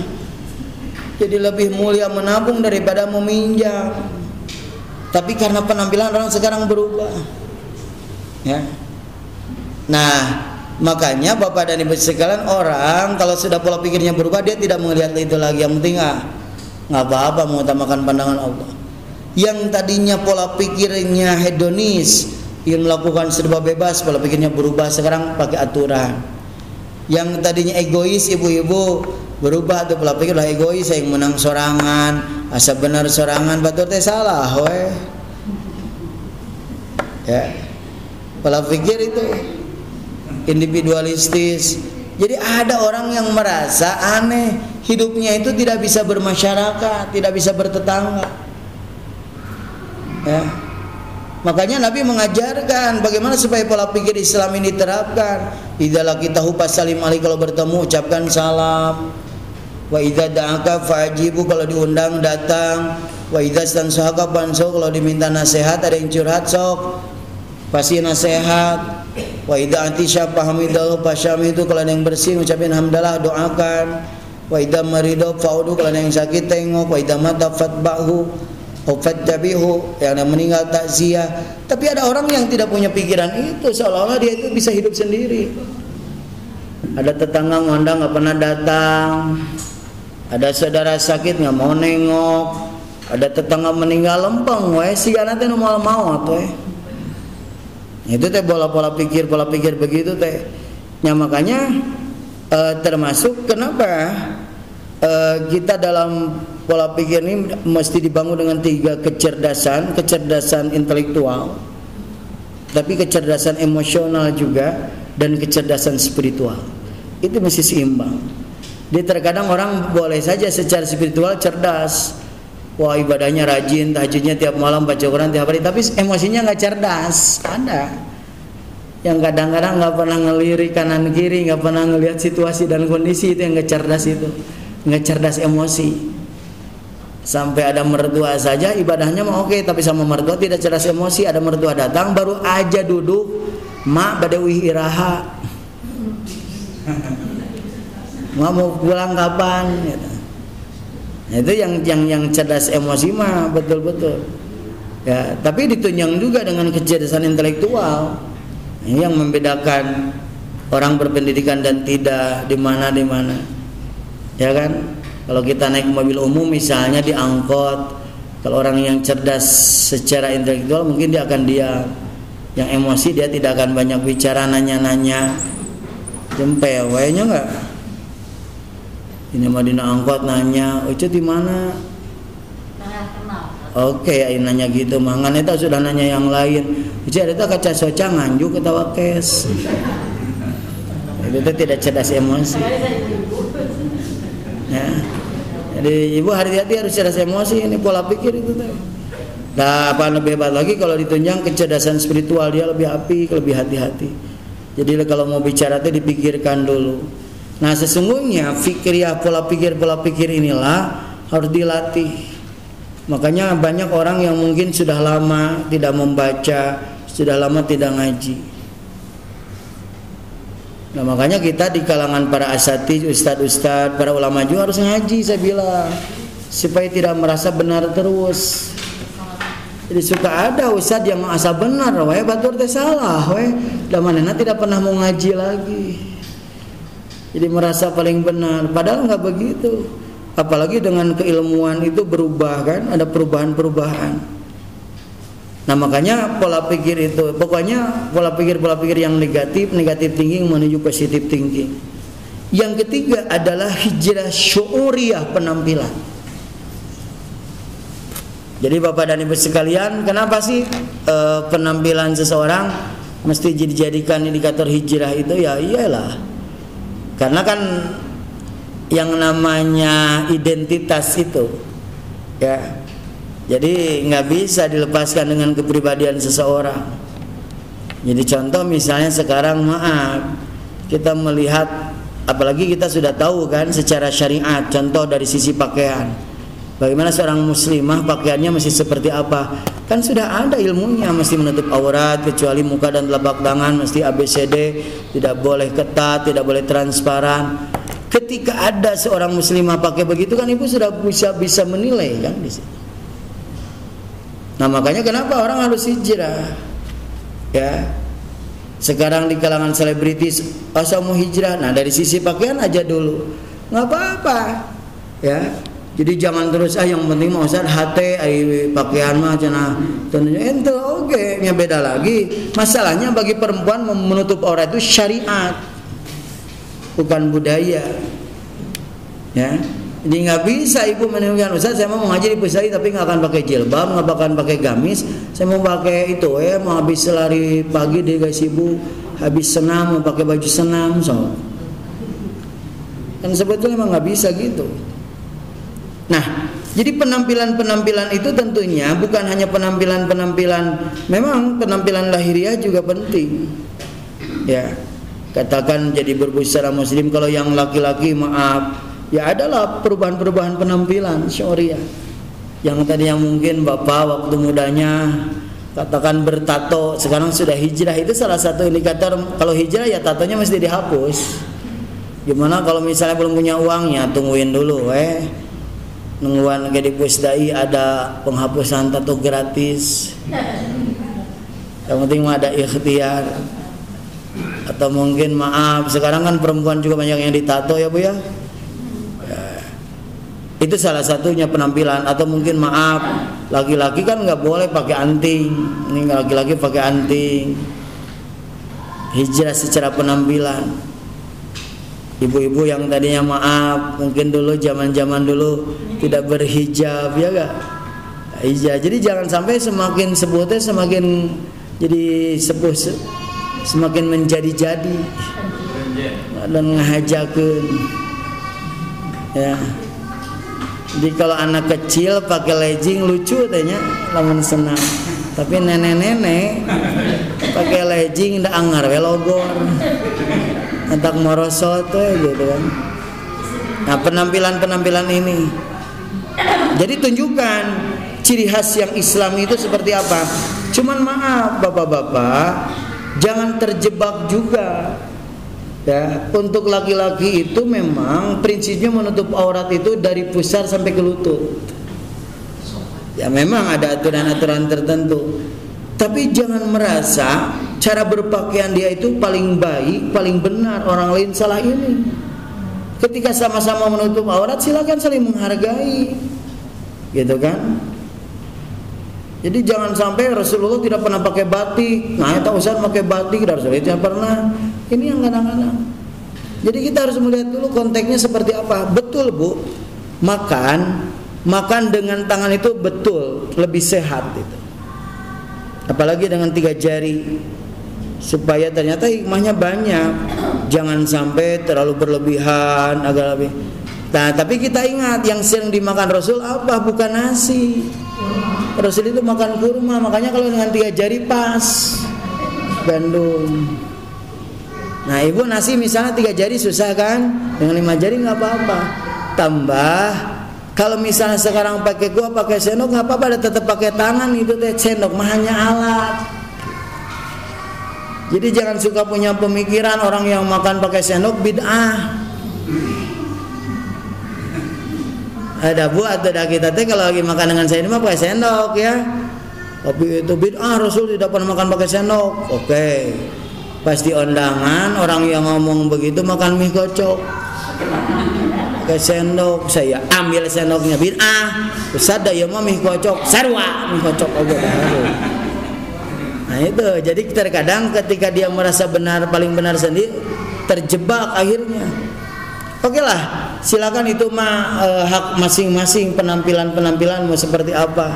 Jadi lebih mulia menabung daripada meminjam. Tapi karena penampilan orang sekarang berubah. Ya. Nah, makanya Bapak dan Ibu sekalian, orang kalau sudah pola pikirnya berubah, dia tidak melihat itu lagi. Yang penting nggak apa-apa mengutamakan pandangan Allah. Yang tadinya pola pikirnya hedonis, ingin melakukan serba bebas, pola pikirnya berubah, sekarang pakai aturan. Yang tadinya egois, ibu-ibu berubah tuh pola pikir, lah egois, saya yang menang sorangan, asa benar sorangan, batur teh salah, weh. Ya, pola pikir itu individualistis. Jadi ada orang yang merasa aneh, hidupnya itu tidak bisa bermasyarakat, tidak bisa bertetangga. Ya. Makanya Nabi mengajarkan bagaimana supaya pola pikir Islam ini diterapkan. Idza laqitahu fasallim alaihi, kalau bertemu ucapkan salam. Wa idza da'aka fajibu, kalau diundang datang. Wa idza stansahaka fansu, kalau diminta nasihat, ada yang curhat sok pasti nasihat. Wa idza antisya fahamidahu fasyamidu, kalau ada yang bersih ucapin hamdalah, doakan. Wa idza marido fa'udu, kalau ada yang sakit tengok. Wa idza mata fatba'hu Fattabihu, yang meninggal takziah. Tapi ada orang yang tidak punya pikiran itu, seolah-olah dia itu bisa hidup sendiri. Ada tetangga ngondang nggak pernah datang, ada saudara sakit nggak mau nengok, ada tetangga meninggal lempeng, weh si nanti mau apa? Itu teh pola pikir begitu teh. Ya makanya termasuk kenapa kita dalam pola pikir ini mesti dibangun dengan 3 kecerdasan intelektual, tapi kecerdasan emosional juga, dan kecerdasan spiritual. Itu mesti seimbang. Dia terkadang orang boleh saja secara spiritual cerdas, wah ibadahnya rajin, tahajudnya tiap malam, baca Quran tiap hari, tapi emosinya nggak cerdas. Ada yang kadang-kadang nggak pernah ngelirik kanan kiri, nggak pernah ngelihat situasi dan kondisi, itu yang nggak cerdas, itu nggak cerdas emosi. Sampai ada mertua saja ibadahnya mau oke, tapi sama mertua tidak cerdas emosi. Ada mertua datang baru aja duduk, mak badawi iraha, mak mau pulang kapan gitu. Nah, itu yang cerdas emosi mah betul-betul ya, tapi ditunjang juga dengan kecerdasan intelektual. Ini yang membedakan orang berpendidikan dan tidak, di mana ya kan. Kalau kita naik mobil umum misalnya, di angkot, kalau orang yang cerdas secara intelektual mungkin dia akan diam. Yang emosi dia tidak akan banyak bicara, nanya-nanya, jempewenya enggak. Ini mah dina angkot nanya, "Ucu di mana?" Oke, ya nanya gitu mah. Ngan eta sudah nanya yang lain. Ucu eta kaca soca nganjuk ketawa kes. Itu tidak cerdas emosi. Ya. Jadi ibu hati-hati harus cerdas emosi, ini pola pikir itu tuh. Nah, apa lebih hebat lagi kalau ditunjang kecerdasan spiritual, dia lebih apik, lebih hati-hati. Jadi kalau mau bicara itu dipikirkan dulu. Nah, sesungguhnya fikriah, pola pikir inilah harus dilatih. Makanya banyak orang yang mungkin sudah lama tidak membaca, sudah lama tidak ngaji. Nah, makanya kita di kalangan para asatidz, ustadz-ustadz, para ulama juga harus ngaji, saya bilang, supaya tidak merasa benar terus. Jadi suka ada ustadz yang asa benar, weh batur teh salah, weh damanena tidak pernah mau ngaji lagi. Jadi merasa paling benar, padahal nggak begitu. Apalagi dengan keilmuan itu berubah kan, ada perubahan-perubahan. Nah, makanya pola pikir itu, pokoknya pola pikir yang negatif thinking menuju positif thinking. Yang ketiga adalah hijrah syu'uriyah, penampilan. Jadi Bapak dan Ibu sekalian, kenapa sih penampilan seseorang mesti dijadikan indikator hijrah itu? Ya iyalah, karena kan yang namanya identitas itu ya, jadi nggak bisa dilepaskan dengan kepribadian seseorang. Jadi contoh misalnya sekarang maaf, kita melihat, apalagi kita sudah tahu kan secara syariat, contoh dari sisi pakaian, bagaimana seorang muslimah pakaiannya mesti seperti apa, kan sudah ada ilmunya, mesti menutup aurat kecuali muka dan telapak tangan, mesti ABCD, tidak boleh ketat, tidak boleh transparan. Ketika ada seorang muslimah pakai begitu kan ibu sudah bisa menilai kan di situ. Nah, makanya kenapa orang harus hijrah ya. Sekarang di kalangan selebritis asal mau hijrah, nah dari sisi pakaian aja dulu nggak apa-apa ya. Jadi jangan terus yang penting mau Ustaz hate pakaian mah cenah tentunya ente oke, nya beda lagi. Masalahnya bagi perempuan menutup aurat itu syariat, bukan budaya ya. Jadi nggak bisa ibu menunjukkan, Ustaz saya mau ngaji di pusat tapi nggak akan pakai jilbab, nggak akan pakai gamis, saya mau pakai itu mau habis lari pagi deh guys ibu, habis senam mau pakai baju senam, so kan sebetulnya emang nggak bisa gitu. Nah, jadi penampilan itu tentunya bukan hanya penampilan, memang penampilan lahiriah juga penting ya. Katakan jadi berbusana muslim, kalau yang laki-laki maaf ya adalah perubahan penampilan syariah. Yang tadi yang mungkin bapak waktu mudanya katakan bertato, sekarang sudah hijrah, itu salah satu indikator kalau hijrah ya tatonya mesti dihapus. Gimana kalau misalnya belum punya uangnya, tungguin dulu nungguan ke di Pusdai ada penghapusan tato gratis. Yang penting ada ikhtiar. Atau mungkin maaf, sekarang kan perempuan juga banyak yang ditato ya Bu ya. Itu salah satunya penampilan. Atau mungkin maaf, laki-laki kan nggak boleh pakai anting. Ini laki-laki pakai anting. Hijrah secara penampilan. Ibu-ibu yang tadinya maaf, mungkin dulu zaman dulu tidak berhijab ya gak? Hijab. Jadi jangan sampai semakin sebutnya semakin jadi sepuh, semakin menjadi-jadi. dan ngahajakeun. Ya. Jadi kalau anak kecil pakai legging lucu tanya, lamun senang. Tapi nenek-nenek pakai legging da angar we logor. Antak morosot gitu kan. Nah, penampilan ini. Jadi tunjukkan ciri khas yang Islam itu seperti apa. Cuman maaf bapak-bapak, jangan terjebak juga. Ya, untuk laki-laki itu memang prinsipnya menutup aurat itu dari pusar sampai ke lutut. Ya memang ada aturan-aturan tertentu. Tapi jangan merasa cara berpakaian dia itu paling baik, paling benar, orang lain salah ini. Ketika sama-sama menutup aurat silakan saling menghargai. Gitu kan? Jadi jangan sampai Rasulullah tidak pernah pakai batik. Nah, tak usah pakai batik, Rasulullah tidak pernah. Ini yang kadang-kadang. Jadi kita harus melihat dulu konteksnya seperti apa. Betul Bu, makan dengan tangan itu betul lebih sehat itu. Apalagi dengan 3 jari. Supaya ternyata hikmahnya banyak. Jangan sampai terlalu berlebihan, agak lebih. Nah, tapi kita ingat yang sering dimakan Rasul apa? Bukan nasi. Rasul itu makan kurma, makanya kalau dengan 3 jari pas. Gandum. Nah, ibu nasi misalnya 3 jari susah kan? Dengan 5 jari nggak apa-apa. Tambah, kalau misalnya sekarang pakai gua pakai sendok nggak apa-apa, ada tetap pakai tangan itu teh sendok mah hanya alat. Jadi jangan suka punya pemikiran orang yang makan pakai sendok bid'ah. Ada Bu atau ada kita teh kalau lagi makan dengan sendok mah pakai sendok ya. Tapi itu bid'ah, Rasul tidak pernah makan pakai sendok. Oke. Pas di undangan orang yang ngomong begitu makan mie kocok pakai sendok, saya ambil sendoknya bid'ah. Ustaz da ieu mah mie kocok, sarua mie kocok oge. Nah itu, jadi terkadang ketika dia merasa benar, paling benar sendiri, terjebak akhirnya. Oke lah, silakan itu mah hak masing-masing, penampilan mau seperti apa.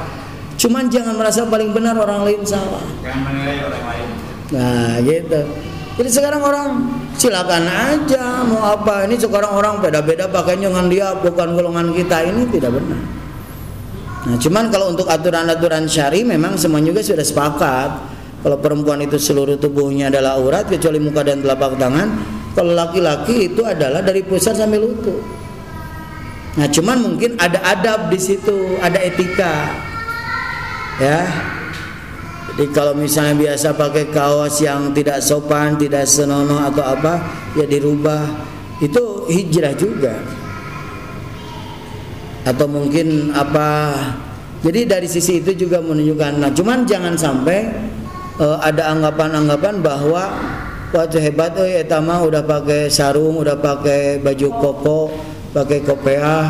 Cuman jangan merasa paling benar, orang lain salah. Jangan menilai orang lain. Nah gitu. Jadi sekarang orang silakan aja mau apa. Ini sekarang orang beda-beda pakainya dengan dia, bukan golongan kita, ini tidak benar. Nah cuman kalau untuk aturan-aturan syari memang semuanya juga sudah sepakat. Kalau perempuan itu seluruh tubuhnya adalah aurat kecuali muka dan telapak tangan. Kalau laki-laki itu adalah dari pusar sampai lutut. Nah cuman mungkin ada adab di situ, ada etika. Ya. Jadi kalau misalnya biasa pakai kaos yang tidak sopan, tidak senonoh atau apa, ya dirubah. Itu hijrah juga. Atau mungkin apa. Jadi dari sisi itu juga menunjukkan. Nah, cuman jangan sampai ada anggapan-anggapan bahwa waktu hebat eta mah udah pakai sarung, udah pakai baju koko, pakai kopiah.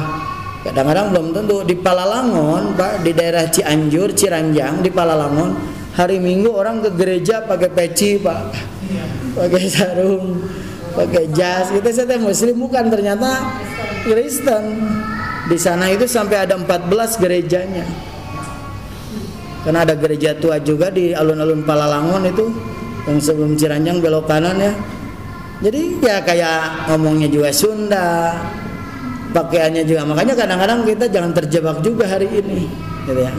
Kadang-kadang belum tentu. Di Palalangon, Pak, di daerah Cianjur, Ciranjang, di Palalangon, hari Minggu orang ke gereja pakai peci, Pak, pakai sarung, pakai jas. Kita saya Muslim bukan, ternyata Kristen. Di sana itu sampai ada 14 gerejanya. Karena ada gereja tua juga di alun-alun Palalangon itu, yang sebelum Ciranjang belok kanan ya. Jadi ya kayak ngomongnya juga Sunda, pakaiannya juga. Makanya kadang-kadang kita jangan terjebak juga hari ini, gitu ya.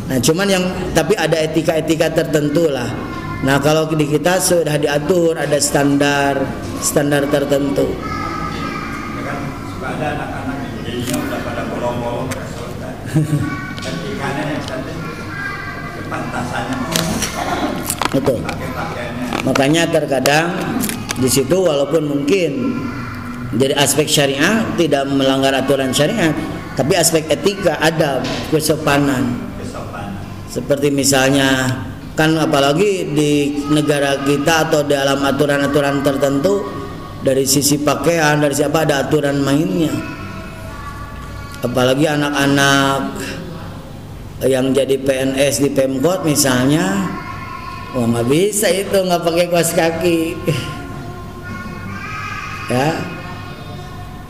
Nah cuman yang tapi ada etika-etika tertentu lah. Nah kalau di kita sudah diatur, ada standar tertentu. Ya kan suka ada anak-anak yang jadinya udah pada bolong-bolong pakai seloteh. Etikanya yang tadi kepantasannya Betul. pakai pakaiannya. Makanya terkadang di situ walaupun mungkin dari aspek syariah tidak melanggar aturan syariat, tapi aspek etika, adab, kesopanan. Seperti misalnya kan apalagi di negara kita atau dalam aturan-aturan tertentu dari sisi pakaian, dari siapa ada aturan mainnya. Apalagi anak-anak yang jadi PNS di Pemkot misalnya, wah nggak bisa itu nggak pakai kaos kaki, ya.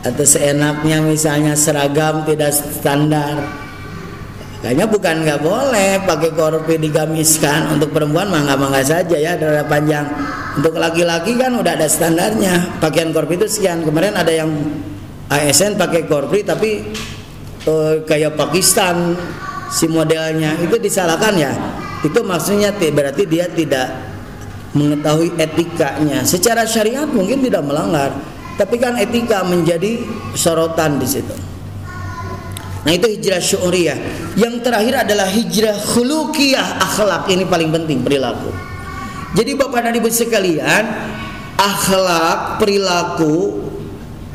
Atau seenaknya misalnya seragam tidak standar. Kayaknya bukan nggak boleh pakai korpi digamiskan, untuk perempuan mangga-mangga saja ya, dada panjang. Untuk laki-laki kan udah ada standarnya, pakaian korpi itu sekian. Kemarin ada yang ASN pakai korpi tapi kayak Pakistan si modelnya, itu disalahkan ya. Itu maksudnya berarti dia tidak mengetahui etikanya. Secara syariat mungkin tidak melanggar, tapi kan etika menjadi sorotan di situ. Nah, itu hijrah syu'uriyah. Yang terakhir adalah hijrah khuluqiyah, akhlak. Ini paling penting, perilaku. Jadi Bapak dan Ibu sekalian, akhlak, perilaku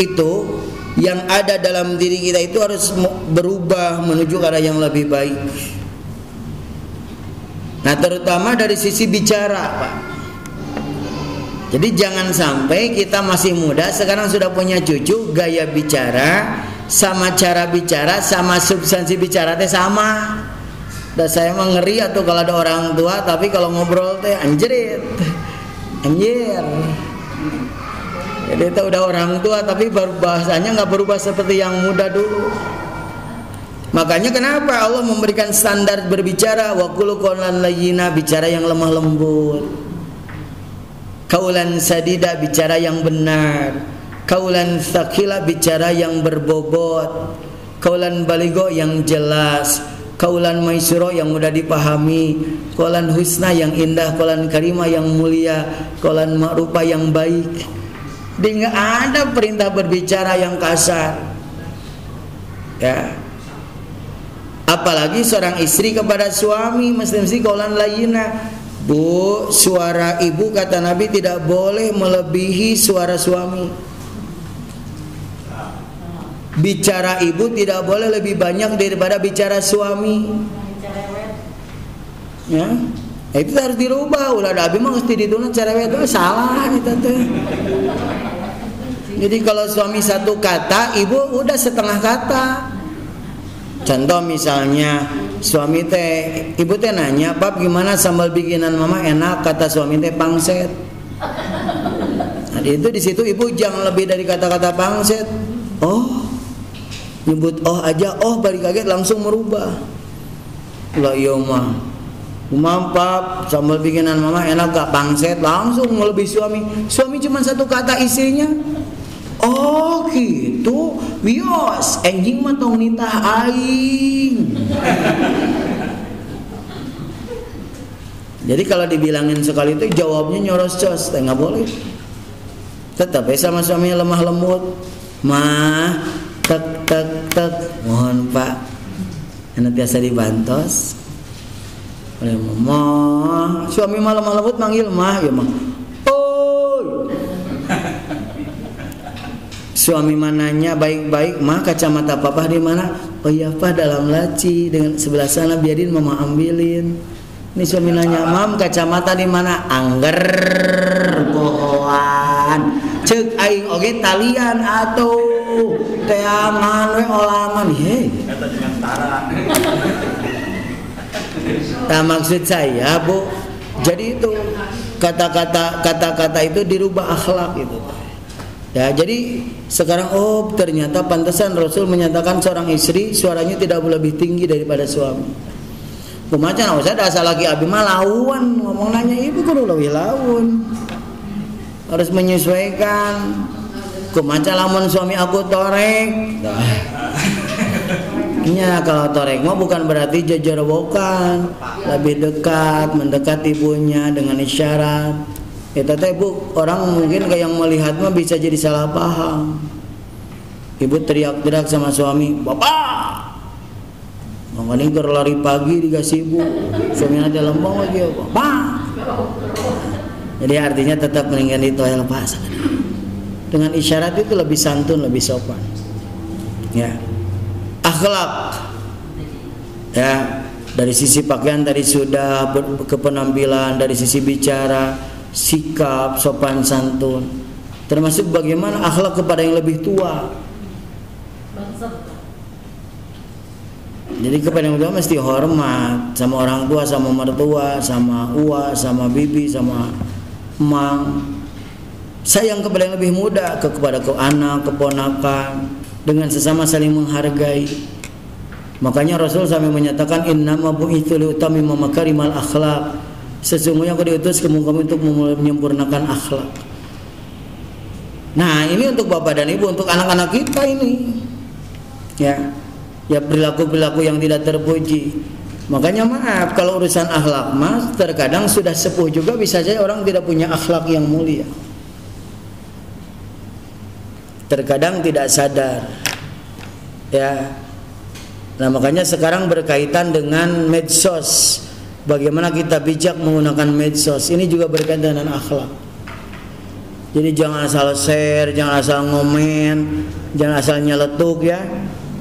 itu yang ada dalam diri kita itu harus berubah menuju ke arah yang lebih baik. Nah, terutama dari sisi bicara, Pak. Jadi jangan sampai kita masih muda, sekarang sudah punya cucu, gaya bicara sama cara bicara sama substansi bicara teh sama. Dan saya mah ngeri atau kalau ada orang tua tapi kalau ngobrol teh anjir. Jadi itu udah orang tua tapi baru bahasanya nggak berubah seperti yang muda dulu. Makanya kenapa Allah memberikan standar berbicara, wa qul qawlan layyina, bicara yang lemah lembut. Qaulan sadida, bicara yang benar. Qaulan tsaqila, bicara yang berbobot. Qaulan baligho, yang jelas. Qaulan maisuro, yang mudah dipahami. Qaulan husna, yang indah. Qaulan karimah, yang mulia. Qaulan ma'rufa, yang baik. Dia nggak ada perintah berbicara yang kasar, ya. Apalagi seorang istri kepada suami mesti qaulan layyina. Bu, suara ibu kata Nabi tidak boleh melebihi suara suami. Bicara ibu tidak boleh lebih banyak daripada bicara suami. Ya, itu harus dirubah. Ulah ada abi mah mesti dituna cerewet itu salah itu teh. Jadi kalau suami satu kata, ibu udah setengah kata. Contoh misalnya suami teh, ibu teh nanya, "Pap, gimana sambal bikinan mama enak?" Kata suami teh, "Pangset." Nah, itu di situ ibu jangan lebih dari kata-kata pangset. Oh, nyebut oh aja, oh balik kaget langsung merubah. Lah iya mah, Pap, sambal bikinan mama enak gak? Pangset, langsung melebihi suami. Suami cuma satu kata, istrinya, oh gitu, bios, anjing mah tong nitah aing. Jadi kalau dibilangin sekali itu jawabnya nyoros cos, nggak boleh. Tetap sama suaminya lemah lembut. Mah, tek, mohon Pak, anak biasa dibantos. Mah, suami mah lemah lembut manggil mah, ya mah. Suami mananya baik-baik, mah kacamata papa di mana? Oh iya Pak, dalam laci, dengan sebelah sana biarin mama ambilin. Ini suami nanya, "Mam, kacamata di mana?" "Angger pohoan." Ceuk aing oge talian atuh. Teangan we olangan he. Kata dengan tara. Nah, maksud saya, Bu, jadi itu kata-kata itu dirubah akhlak itu. Ya, jadi sekarang oh ternyata pantesan Rasul menyatakan seorang istri suaranya tidak boleh lebih tinggi daripada suami. Kumaca usah dasar lagi abi mah lawan ngomong nanya ibu kudu leuwih laun. Harus menyesuaikan. Kumaca lamun suami aku torek. Nya kalau torek mah bukan berarti jojorowokan, lebih dekat, mendekat ibunya dengan isyarat. Itu teh Bu, orang mungkin kayak yang melihat mah bisa jadi salah paham. Ibu teriak-teriak sama suami, "Bapak!" Mangani keur lari pagi di gasibu. Suaminya ada lembong lagi, "Bapak!" Jadi artinya tetap meninggal itu yang lepas. Dengan isyarat itu lebih santun, lebih sopan. Ya. Akhlak. Ya, dari sisi pakaian tadi sudah, ke penampilan, dari sisi bicara, sikap, sopan santun, termasuk bagaimana akhlak kepada yang lebih tua. Jadi kepada yang tua mesti hormat sama orang tua, sama mertua, sama uwa, sama bibi, sama emang. Sayang kepada yang lebih muda, kepada anak, keponakan, dengan sesama saling menghargai. Makanya Rasul sampai menyatakan innama bu'itsu liutammima makarimal akhlak. Sesungguhnya aku diutus kamu untuk menyempurnakan akhlak. Nah, ini untuk Bapak dan Ibu, untuk anak-anak kita ini. Ya. Ya, perilaku-perilaku yang tidak terpuji. Makanya maaf kalau urusan akhlak mas, terkadang sudah sepuh juga bisa saja orang tidak punya akhlak yang mulia. Terkadang tidak sadar. Ya. Nah, makanya sekarang berkaitan dengan medsos. Bagaimana kita bijak menggunakan medsos. Ini juga berkaitan dengan akhlak. Jadi jangan asal share, jangan asal ngomen, jangan asal nyeletuk ya.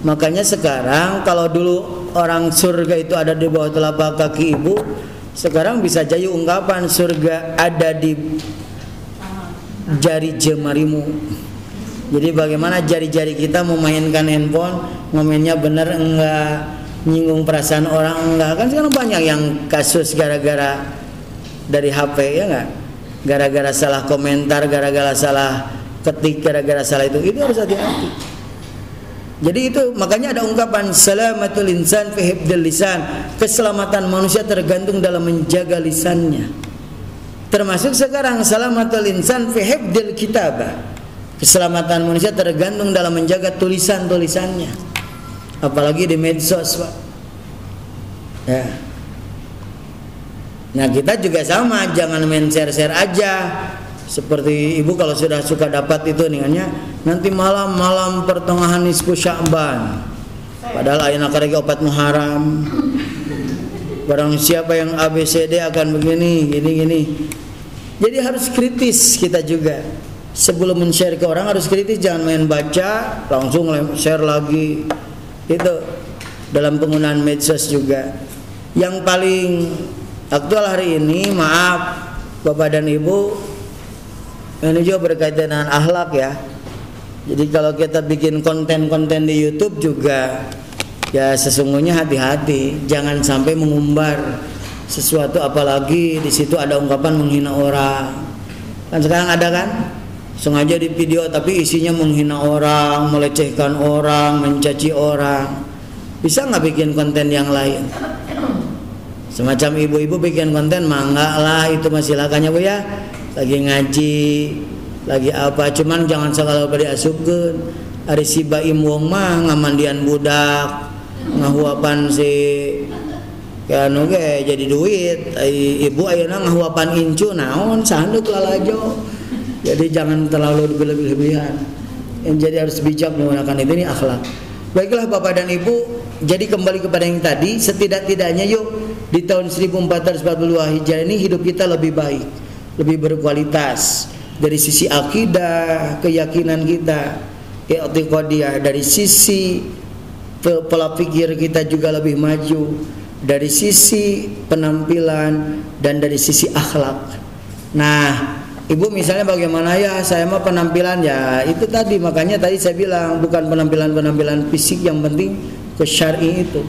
Makanya sekarang kalau dulu orang surga itu ada di bawah telapak kaki ibu, sekarang bisa jadi ungkapan surga ada di jari jemarimu. Jadi bagaimana jari-jari kita memainkan handphone, ngomennya benar enggak, nyinggung perasaan orang enggak. Kan sekarang banyak yang kasus gara-gara dari HP ya enggak? Gara-gara salah komentar, gara-gara salah ketik, gara-gara salah itu harus hati-hati. Jadi itu makanya ada ungkapan salamatul insan fi hifdzil lisan. Keselamatan manusia tergantung dalam menjaga lisannya. Termasuk sekarang salamatul insan fi hifdzil kitabah. Keselamatan manusia tergantung dalam menjaga tulisan-tulisannya. Apalagi di medsos, Pak. Ya. Nah, kita juga sama, jangan main share-share aja. Seperti ibu kalau sudah suka dapat itu ningannya, nanti malam pertengahan nisfu Sya'ban. Padahal ayeuna karek opat Muharram. Barang siapa yang ABCD akan begini, gini. Jadi harus kritis kita juga. Sebelum men-share ke orang harus kritis, jangan main baca langsung share lagi. Itu dalam penggunaan medsos juga. Yang paling aktual hari ini, maaf Bapak dan Ibu, ini juga berkaitan dengan akhlak ya. Jadi kalau kita bikin konten-konten di YouTube juga, ya sesungguhnya hati-hati, jangan sampai mengumbar sesuatu, apalagi di situ ada ungkapan menghina orang. Kan sekarang ada kan? Sengaja di video tapi isinya menghina orang, melecehkan orang, mencaci orang. Bisa nggak bikin konten yang lain? Semacam ibu-ibu bikin konten, mangga lah, itu masih silakannya Bu ya. Lagi ngaji, lagi apa, cuman jangan sekali beri asupkeun. Ari si baim wong mah ngamandian budak, ngahuapan si kanu ge jadi duit. Ibu ayeuna ngahuapan incu naon sahanduk lalajo. Jadi jangan terlalu berlebihan. Yang jadi harus bijak menggunakan itu, ini akhlak. Baiklah Bapak dan Ibu, jadi kembali kepada yang tadi, setidak-tidaknya yuk di tahun 1442 Hijriah ini hidup kita lebih baik, lebih berkualitas dari sisi akidah, keyakinan kita, i'tiqadiyah, dari sisi pola pikir kita juga lebih maju, dari sisi penampilan dan dari sisi akhlak. Nah, Ibu misalnya bagaimana ya, saya mah penampilan ya itu tadi, makanya tadi saya bilang bukan penampilan fisik, yang penting ke syar'i itu.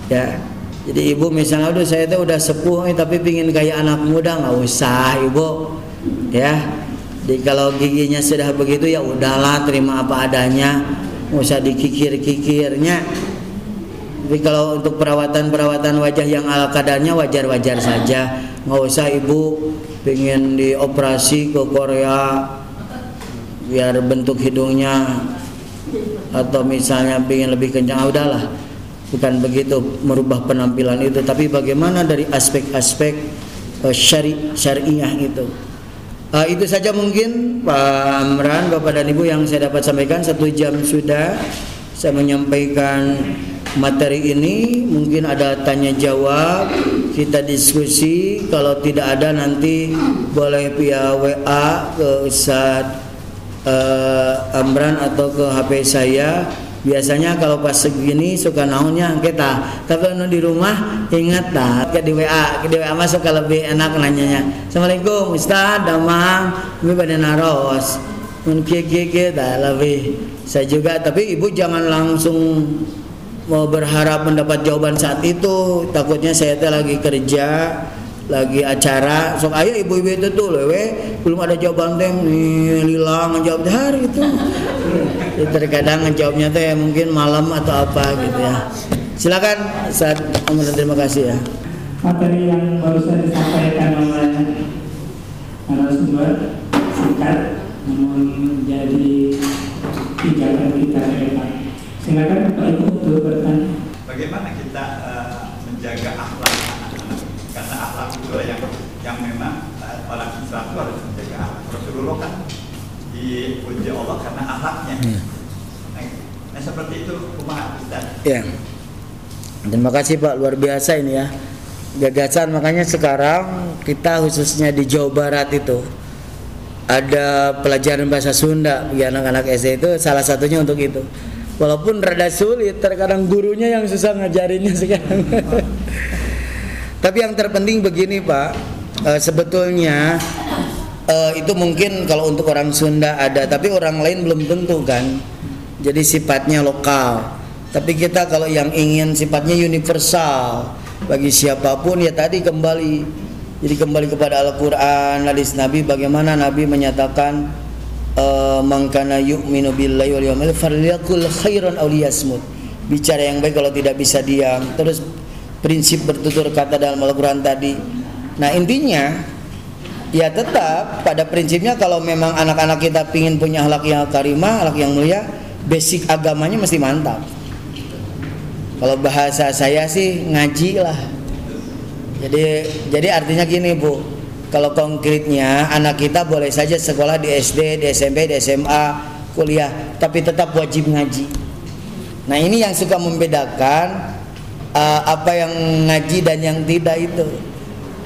Ya. Jadi Ibu misalnya udah saya tuh udah sepuh tapi pingin kayak anak muda, nggak usah Ibu. Ya. Jadi kalau giginya sudah begitu ya udahlah, terima apa adanya, nggak usah dikikir-kikirnya. Tapi kalau untuk perawatan wajah yang ala kadarnya wajar-wajar saja, nggak usah Ibu pengen dioperasi ke Korea biar bentuk hidungnya, atau misalnya pengen lebih kencang, udahlah, bukan begitu merubah penampilan itu, tapi bagaimana dari aspek-aspek syariah itu. Itu saja mungkin Pak Amran, Bapak dan Ibu yang saya dapat sampaikan. 1 jam sudah saya menyampaikan materi ini. Mungkin ada tanya jawab, kita diskusi. Kalau tidak ada nanti boleh via WA ke Ustadz Amran atau ke HP saya. Biasanya kalau pas segini suka naonnya kita, tapi di rumah ingat dah ke di WA masuk kalau lebih enak nanyanya. Assalamualaikum Ustadz, damang ini pada naros mungkin dah lebih saya juga. Tapi Ibu jangan langsung mau berharap mendapat jawaban saat itu, takutnya saya teh lagi kerja, lagi acara, sok ayo ibu-ibu itu tuh lewe belum ada jawaban teh hilang ngejawab hari itu. Terkadang ngejawabnya teh mungkin malam atau apa gitu ya. Silakan Ustaz Omar, terima kasih ya. Materi yang barusan disampaikan oleh narasumber singkat namun menjadi pijakan kita ke depan. Silakan Pak Ibu untuk bertanya. Bagaimana kita menjaga akhlak anak-anak? Karena akhlak itu yang memang orang Islam itu harus menjaga akhlak. Rasulullah kan dipuji Allah karena akhlaknya. Nah seperti itu kumaha Ustaz. Ya. Terima kasih Pak, luar biasa ini ya. Gagasan, makanya sekarang kita khususnya di Jawa Barat itu ada pelajaran bahasa Sunda bagi anak-anak SD, itu salah satunya untuk itu. Walaupun rada sulit, terkadang gurunya yang susah ngajarinnya sekarang. Tapi yang terpenting begini Pak, sebetulnya itu mungkin kalau untuk orang Sunda ada, tapi orang lain belum tentu kan. Jadi sifatnya lokal. Tapi kita kalau yang ingin sifatnya universal bagi siapapun, ya tadi kembali. Jadi kembali kepada Al-Quran, hadis Nabi, bagaimana Nabi menyatakan man kana yu'minu billahi wal yawmil akhir falyaqul khairan aw liyasmut. Bicara yang baik, kalau tidak bisa diam. Terus prinsip bertutur kata dalam Al-Quran tadi. Nah intinya ya tetap pada prinsipnya, kalau memang anak-anak kita ingin punya akhlak yang karimah, akhlak yang mulia, basic agamanya mesti mantap. Kalau bahasa saya sih ngaji lah. Jadi artinya gini Bu, kalau konkretnya anak kita boleh saja sekolah di SD, di SMP, di SMA, kuliah, tapi tetap wajib ngaji. Nah ini yang suka membedakan apa yang ngaji dan yang tidak itu.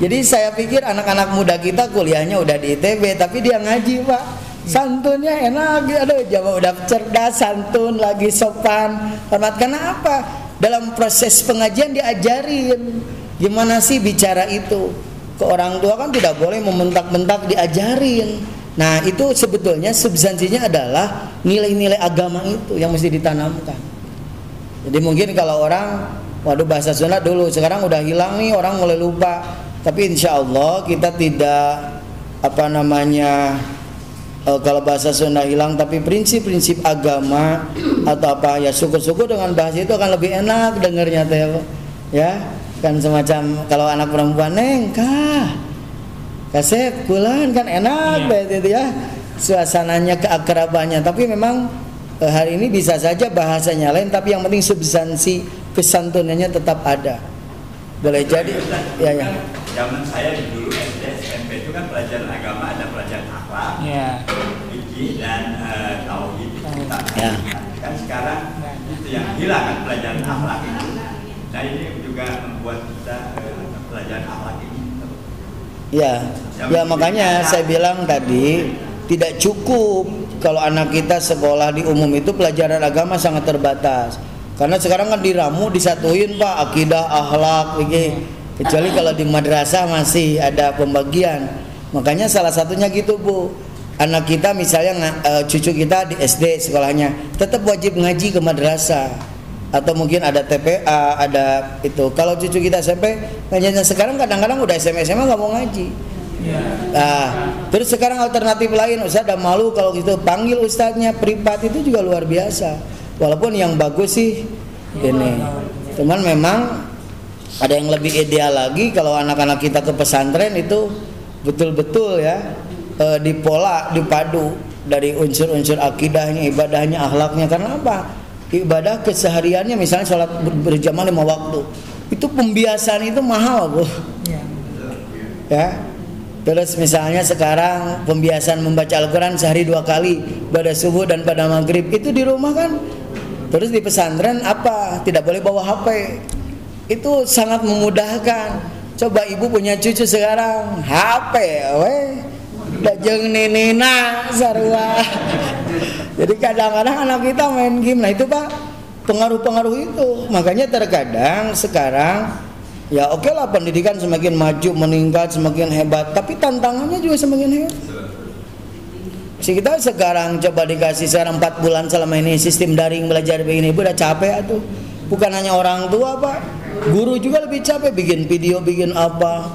Jadi saya pikir anak-anak muda kita kuliahnya udah di ITB, tapi dia ngaji Pak. Santunnya enak, aduh jawab udah cerdas, santun lagi, sopan, hormat. Karena apa? Dalam proses pengajian diajarin gimana sih bicara itu. Ke orang tua kan tidak boleh membentak-bentak, diajarin. Nah itu sebetulnya substansinya adalah nilai-nilai agama itu yang mesti ditanamkan. Jadi mungkin kalau orang, waduh bahasa Sunda dulu, sekarang udah hilang nih, orang mulai lupa. Tapi insya Allah kita tidak kalau bahasa Sunda hilang, tapi prinsip-prinsip agama atau apa ya, syukur-syukur dengan bahasa itu akan lebih enak dengernya teh ya. Kan semacam kalau anak perempuan, neng kasep kulan kan enak itu ya, suasananya, keakrabannya. Tapi memang hari ini bisa saja bahasanya lain, tapi yang penting substansi kesantunannya tetap ada. Boleh jadi ya. Zaman saya dulu SD, SMP itu kan pelajaran agama, ada pelajaran akhlak, fikih dan tauhid. Kan sekarang itu yang hilang kan, pelajaran akhlak itu. Nah ini juga membuat kita pelajaran akhlak ini. Ya makanya saya bilang tadi tidak cukup kalau anak kita sekolah di umum itu pelajaran agama sangat terbatas. Karena sekarang kan diramu disatuin Pak, akidah, akhlak, kecuali kalau di madrasah masih ada pembagian. Makanya salah satunya gitu Bu, anak kita misalnya cucu kita di SD sekolahnya tetap wajib ngaji ke madrasah, atau mungkin ada TPA, ada itu. Kalau cucu kita SMP, ngajinya sekarang kadang-kadang udah SMA nggak mau ngaji. Nah, terus sekarang alternatif lain, Ustaz ada malu kalau gitu panggil ustadznya privat, itu juga luar biasa. Walaupun yang bagus sih ini, cuman memang ada yang lebih ideal lagi kalau anak-anak kita ke pesantren itu betul-betul ya dipadu dari unsur-unsur akidahnya, ibadahnya, akhlaknya. Karena apa? Ibadah kesehariannya misalnya sholat berjamaah 5 waktu, itu pembiasaan itu mahal Bu. Ya. Terus misalnya sekarang pembiasaan membaca Al-Quran sehari 2 kali, pada subuh dan pada maghrib, itu di rumah kan. Terus di pesantren apa? Tidak boleh bawa HP. Itu sangat memudahkan. Coba ibu punya cucu sekarang, HP, dajeng ninina sarua. Jadi kadang-kadang anak kita main game. Nah itu Pak, pengaruh-pengaruh itu. Makanya terkadang sekarang ya oke lah, pendidikan semakin maju, meningkat, semakin hebat, tapi tantangannya juga semakin hebat. Kita sekarang coba dikasih sekarang 4 bulan selama ini sistem daring belajar begini, udah capek tuh. Bukan hanya orang tua Pak, guru juga lebih capek, bikin video, bikin apa.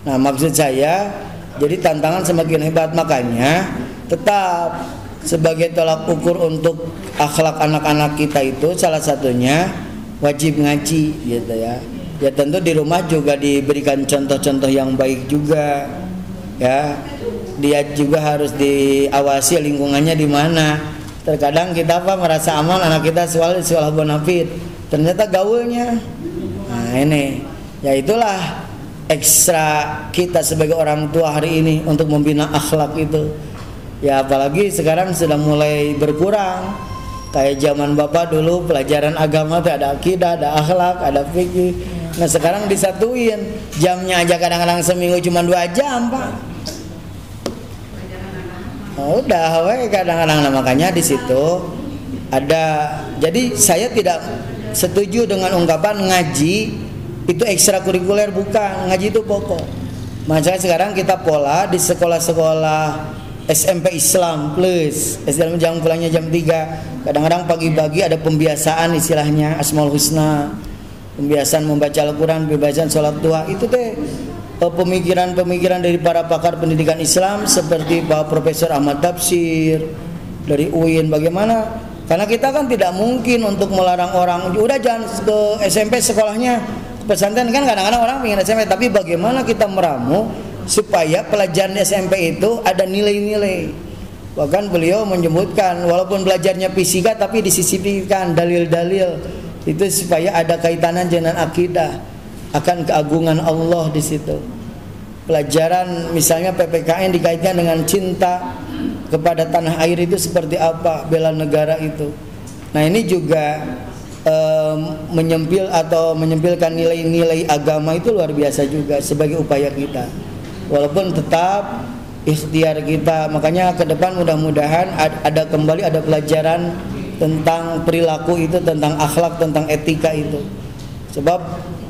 Nah maksud saya, jadi tantangan semakin hebat. Makanya tetap sebagai tolak ukur untuk akhlak anak-anak kita itu salah satunya wajib ngaji gitu ya. Ya tentu di rumah juga diberikan contoh-contoh yang baik juga ya. Dia juga harus diawasi lingkungannya di mana. Terkadang kita merasa aman, anak kita sekolah bonafit, ternyata gaulnya. Nah ini, ya itulah ekstra kita sebagai orang tua hari ini untuk membina akhlak itu. Ya apalagi sekarang sudah mulai berkurang. Kayak zaman Bapak dulu pelajaran agama tuh ada akidah, ada akhlak, ada fikih. Nah sekarang disatuin, jamnya aja kadang-kadang seminggu cuma 2 jam Pak. Oh, udah, kadang-kadang makanya di situ ada. Jadi saya tidak setuju dengan ungkapan ngaji itu ekstrakurikuler, bukan. Ngaji itu pokok. Makanya sekarang kita pola di sekolah-sekolah SMP Islam plus Islam jam pulangnya jam 3. Kadang-kadang pagi-pagi ada pembiasaan istilahnya Asmaul Husna, pembiasaan membaca Al-Quran, pembiasaan sholat duha. Itu teh pemikiran-pemikiran dari para pakar pendidikan Islam seperti Pak Profesor Ahmad Tafsir dari UIN. Bagaimana? Karena kita kan tidak mungkin untuk melarang orang udah jangan ke SMP sekolahnya, pesantren kan kadang-kadang orang ingin SMP, tapi bagaimana kita meramu supaya pelajaran SMP itu ada nilai-nilai. Bahkan beliau menyebutkan walaupun belajarnya fisika tapi disisipkan dalil-dalil itu supaya ada kaitannya dengan akidah, akan keagungan Allah di situ. Pelajaran misalnya PPKN dikaitkan dengan cinta kepada tanah air itu seperti apa, bela negara itu. Nah ini juga menyempilkan nilai-nilai agama itu luar biasa juga sebagai upaya kita. Walaupun tetap ikhtiar kita, makanya ke depan mudah-mudahan ada pelajaran tentang perilaku itu, tentang akhlak, tentang etika itu. Sebab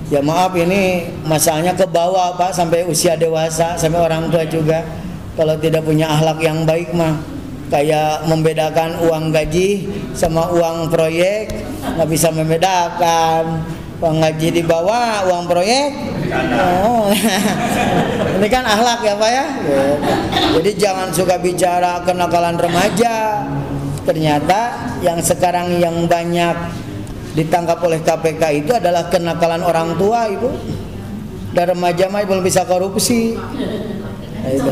ya maaf ini masalahnya ke bawah Pak, sampai usia dewasa, sampai orang tua juga kalau tidak punya akhlak yang baik mah kayak membedakan uang gaji sama uang proyek, nggak bisa membedakan. Uang gaji di bawah, uang proyek. Oh. Ini kan akhlak ya Pak ya. Jadi jangan suka bicara kenakalan remaja. Ternyata yang sekarang yang banyak ditangkap oleh KPK itu adalah kenakalan orang tua Ibu. Dan remaja mah belum bisa korupsi. Itu.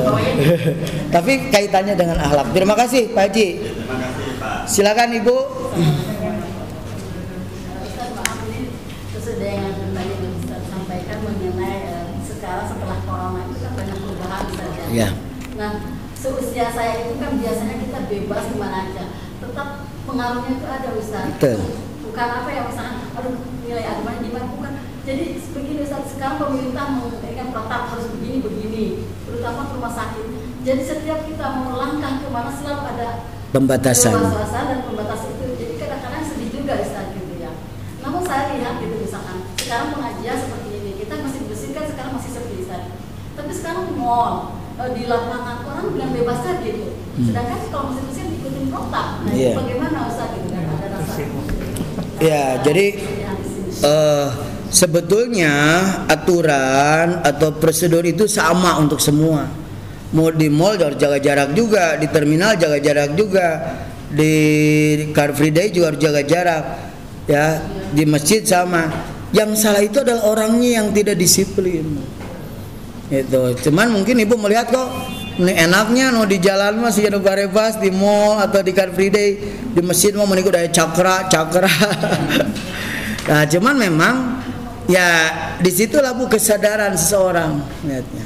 Tapi kaitannya dengan akhlak. Terima kasih Pak Haji. Silakan Ibu. Dengan tadi yang Ustaz sampaikan mengenai sekarang setelah corona itu kan banyak perubahan saja. Ya. Nah, seusia saya itu kan biasanya kita bebas kemana aja, tetap pengaruhnya itu ada Ustaz. Betul. Bukan apa ya misalnya, aduh nilai agamanya gimana, bukan. Jadi begini Ustaz, sekarang pemerintah memberikan protap harus begini, terutama rumah sakit. Jadi setiap kita mau langkah kemana selalu ada Pembatasan dan pembatas itu. Jadi kadang-kadang sedih juga Ustaz gitu ya. Namun saya lihat gitu misalkan sekarang pengajian seperti ini kita masih bersihkan, sekarang masih sepi Ustaz. Tapi sekarang mall di lapangan orang bilang bebas saja gitu. Sedangkan kalau masih bersih diikutin protap. Nah itu bagaimana Ustaz gitu kan ada rasa. Ya jadi sebetulnya aturan atau prosedur itu sama untuk semua. Mau di mall harus jaga jarak juga, di terminal jaga jarak juga, di Car Free Day juga harus jaga jarak. Ya, di masjid sama. Yang salah itu adalah orangnya yang tidak disiplin. Itu. Cuman mungkin Ibu melihat kok ini enaknya no di jalan masih ada barebas di mall atau di Car Free Day, di masjid mau menikut ada cakra. Nah, cuman memang ya disitulah Bu kesadaran seseorang lihatnya.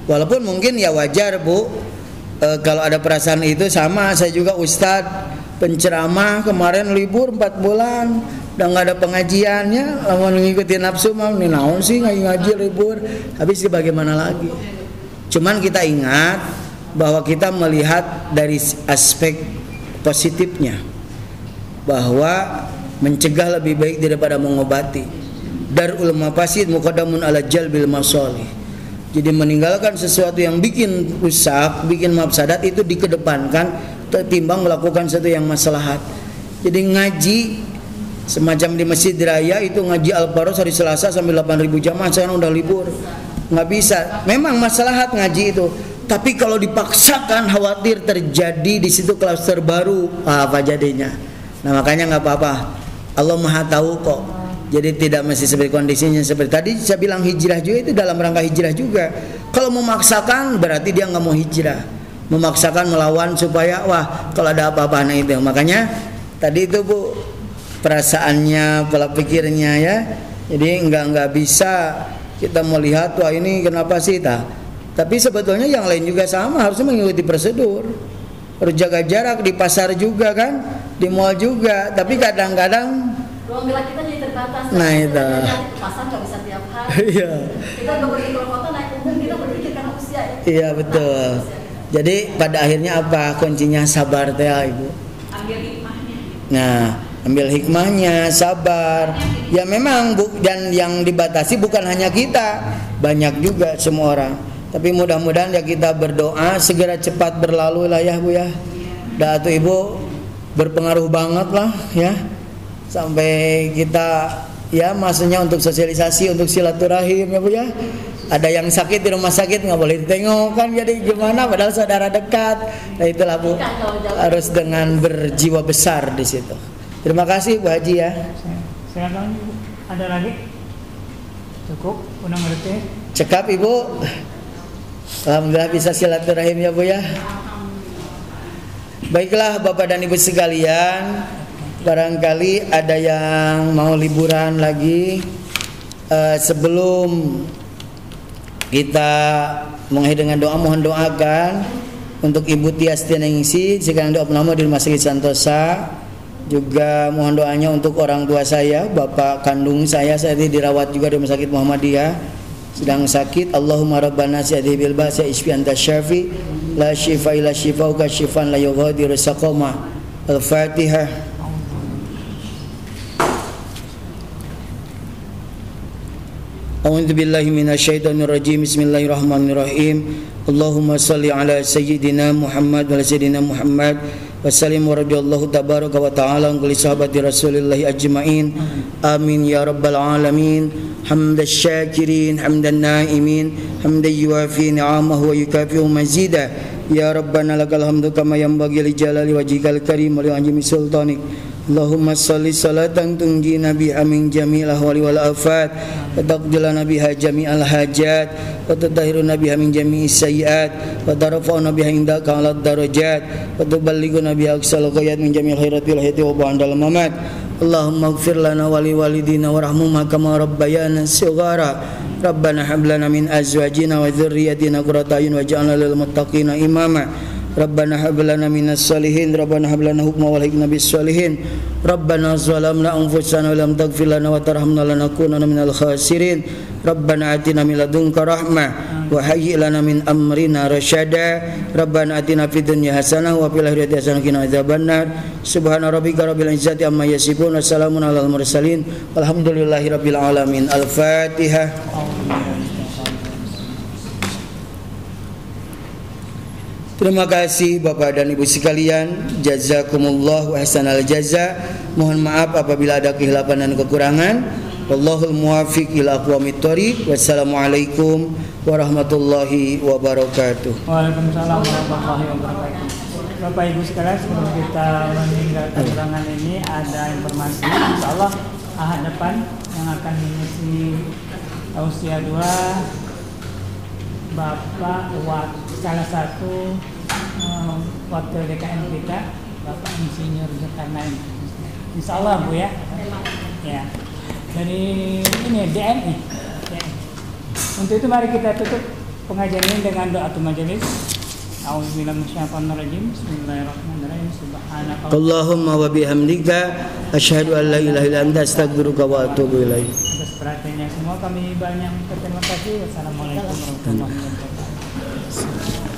Walaupun mungkin ya wajar Bu kalau ada perasaan itu sama. Saya juga Ustadz penceramah kemarin libur 4 bulan udah nggak ada pengajiannya, mau ngikutin nafsu mau nih naon sih ngaji libur, habis bagaimana lagi. Cuman kita ingat bahwa kita melihat dari aspek positifnya bahwa mencegah lebih baik daripada mengobati. Darul mafasid muqaddamun ala jalbil masalih. Jadi meninggalkan sesuatu yang bikin rusak, bikin mafsadat itu dikedepankan ketimbang melakukan sesuatu yang maslahat. Jadi ngaji semacam di Masjid Raya itu ngaji Al-Faros hari Selasa sampai 8.000 jamaah, sekarang udah libur. Nggak bisa. Memang maslahat ngaji itu. Tapi kalau dipaksakan khawatir terjadi di situ klaster baru, apa jadinya? Nah makanya nggak apa-apa. Allah Maha tahu kok. Jadi tidak mesti seperti kondisinya seperti tadi saya bilang hijrah juga itu dalam rangka hijrah juga. Kalau memaksakan berarti dia nggak mau hijrah, memaksakan melawan supaya wah kalau ada apa-apa nah itu. Makanya tadi itu Bu perasaannya, pola pikirnya ya. Jadi nggak bisa kita melihat wah ini kenapa sih Tapi sebetulnya yang lain juga sama, harusnya mengikuti prosedur. Harus jaga jarak di pasar juga kan, di mall juga. Tapi kadang-kadang ruang gerak kita jadi terbatas. Nah itu. Ke pasar nggak bisa tiap hari. Iya. Kita nggak pergi keluar kota naik umum kita berpikir karena usia. Iya betul. Jadi pada akhirnya apa kuncinya sabar teh Ibu. Ambil hikmahnya. Nah ambil hikmahnya, sabar. Ya memang Bu, dan yang dibatasi bukan hanya kita, banyak juga semua orang. Tapi mudah-mudahan ya kita berdoa segera cepat berlalu lah ya Bu ya. Dah tuh Ibu berpengaruh banget lah ya. Sampai kita ya maksudnya untuk sosialisasi, untuk silaturahim ya Bu ya. Ada yang sakit di rumah sakit nggak boleh ditengok kan, jadi gimana padahal saudara dekat. Nah itulah Bu, harus dengan berjiwa besar di situ. Terima kasih Bu Haji ya. Silakan Ibu. Ada lagi? Cukup, unang berarti. Cekap Ibu. Alhamdulillah bisa silaturahim ya Bu ya. Baiklah Bapak dan Ibu sekalian, barangkali ada yang mau liburan lagi. Sebelum kita mengakhiri dengan doa, mohon doakan untuk Ibu Tias Tianingsi sekarang doa penama di Rumah Sakit Santosa. Juga mohon doanya untuk orang tua saya, bapak kandung saya ini dirawat juga di Rumah Sakit Muhammadiyah, sedang sakit. Allahumma rabbana sa'adhibil ba'sa isfi anta syafi la shifa illa shifauka shifan la yughadiru saqama. Al-Fatihah. A'udzu billahi minasyaitonir rajim. Bismillahirrahmanirrahim. Allahumma shalli ala sayyidina Muhammad wa ala sayyidina Muhammad wa sallim wa radhiyallahu tabaraka wa ta'ala an kulli sahabati Rasulillahi ajma'in. Amin ya rabbal alamin. Hamdash syakirin, hamdan naimin, hamdan yuwafi ni'amahu wa yukafi'u mazida. Ya rabbana lakal hamdu kama yanbaghi li jalali wajhikal karim wa li azimi sultanik. Allahumma salli salatan tunjina biha min jami'il ahwali wal afat wa taqdilana biha jami'al hajat wa tutahhiruna biha min jami'is sayyi'at wa tarfa'una biha indaka 'alad darajat wa tuballighuna biha aqsal ghayat min jami'il khairati wal hayati wa ba'dal mamat. Allahumma ighfir lana wa li walidina warhamhuma kama rabbayana shighara. Rabbana hab lana min azwajina wa dhurriyyatina qurrata a'yun waj'alna lil muttaqina imama. Rabbana hab lana minas solihin. Rabbana hab lana hukma wa alhiqna bis solihin. Rabbana zalamna anfusana wa lam taghfir lana wa tarhamna lanakunanna minal khasirin. Rabbana atina min ladunka rahmah wa hayyi lana min amrina rasyada. Rabbana atina fid dunya hasanah wa fil akhirati hasanah wa qina adzabannar. Subhana rabbika rabbil izzati amma yasifun wa salamun alal mursalin walhamdulillahi rabbil alamin. Al-Fatihah. Terima kasih Bapak dan Ibu sekalian. Jazakumullah wa ahsanal jaza. Mohon maaf apabila ada kehilapan dan kekurangan. Wallahul muwaffiq ila aqwamit thoriq. Wassalamualaikum warahmatullahi wabarakatuh. Waalaikumsalam warahmatullahi wabarakatuh. Bapak Ibu sekalian, sebelum kita meninggalkan ruangan ini ada informasi insyaallah ahad depan yang akan mengisi tausiah 2 Bapak salah satu wakil DKM kita, Bapak Insinyur Zulkarnain. Insyaallah Bu ya. Ya. Dari ini DNI. Untuk itu mari kita tutup pengajian ini dengan doa majelis. A'udzubillahi minasyaitonir rajim. Bismillahirrahmanirrahim. Subhanaka Allahumma wa bihamdika asyhadu an la ilaha illa anta astaghfiruka wa atubu ilaik. Atas perhatiannya semua kami banyak berterima kasih. Wassalamualaikum warahmatullahi wabarakatuh.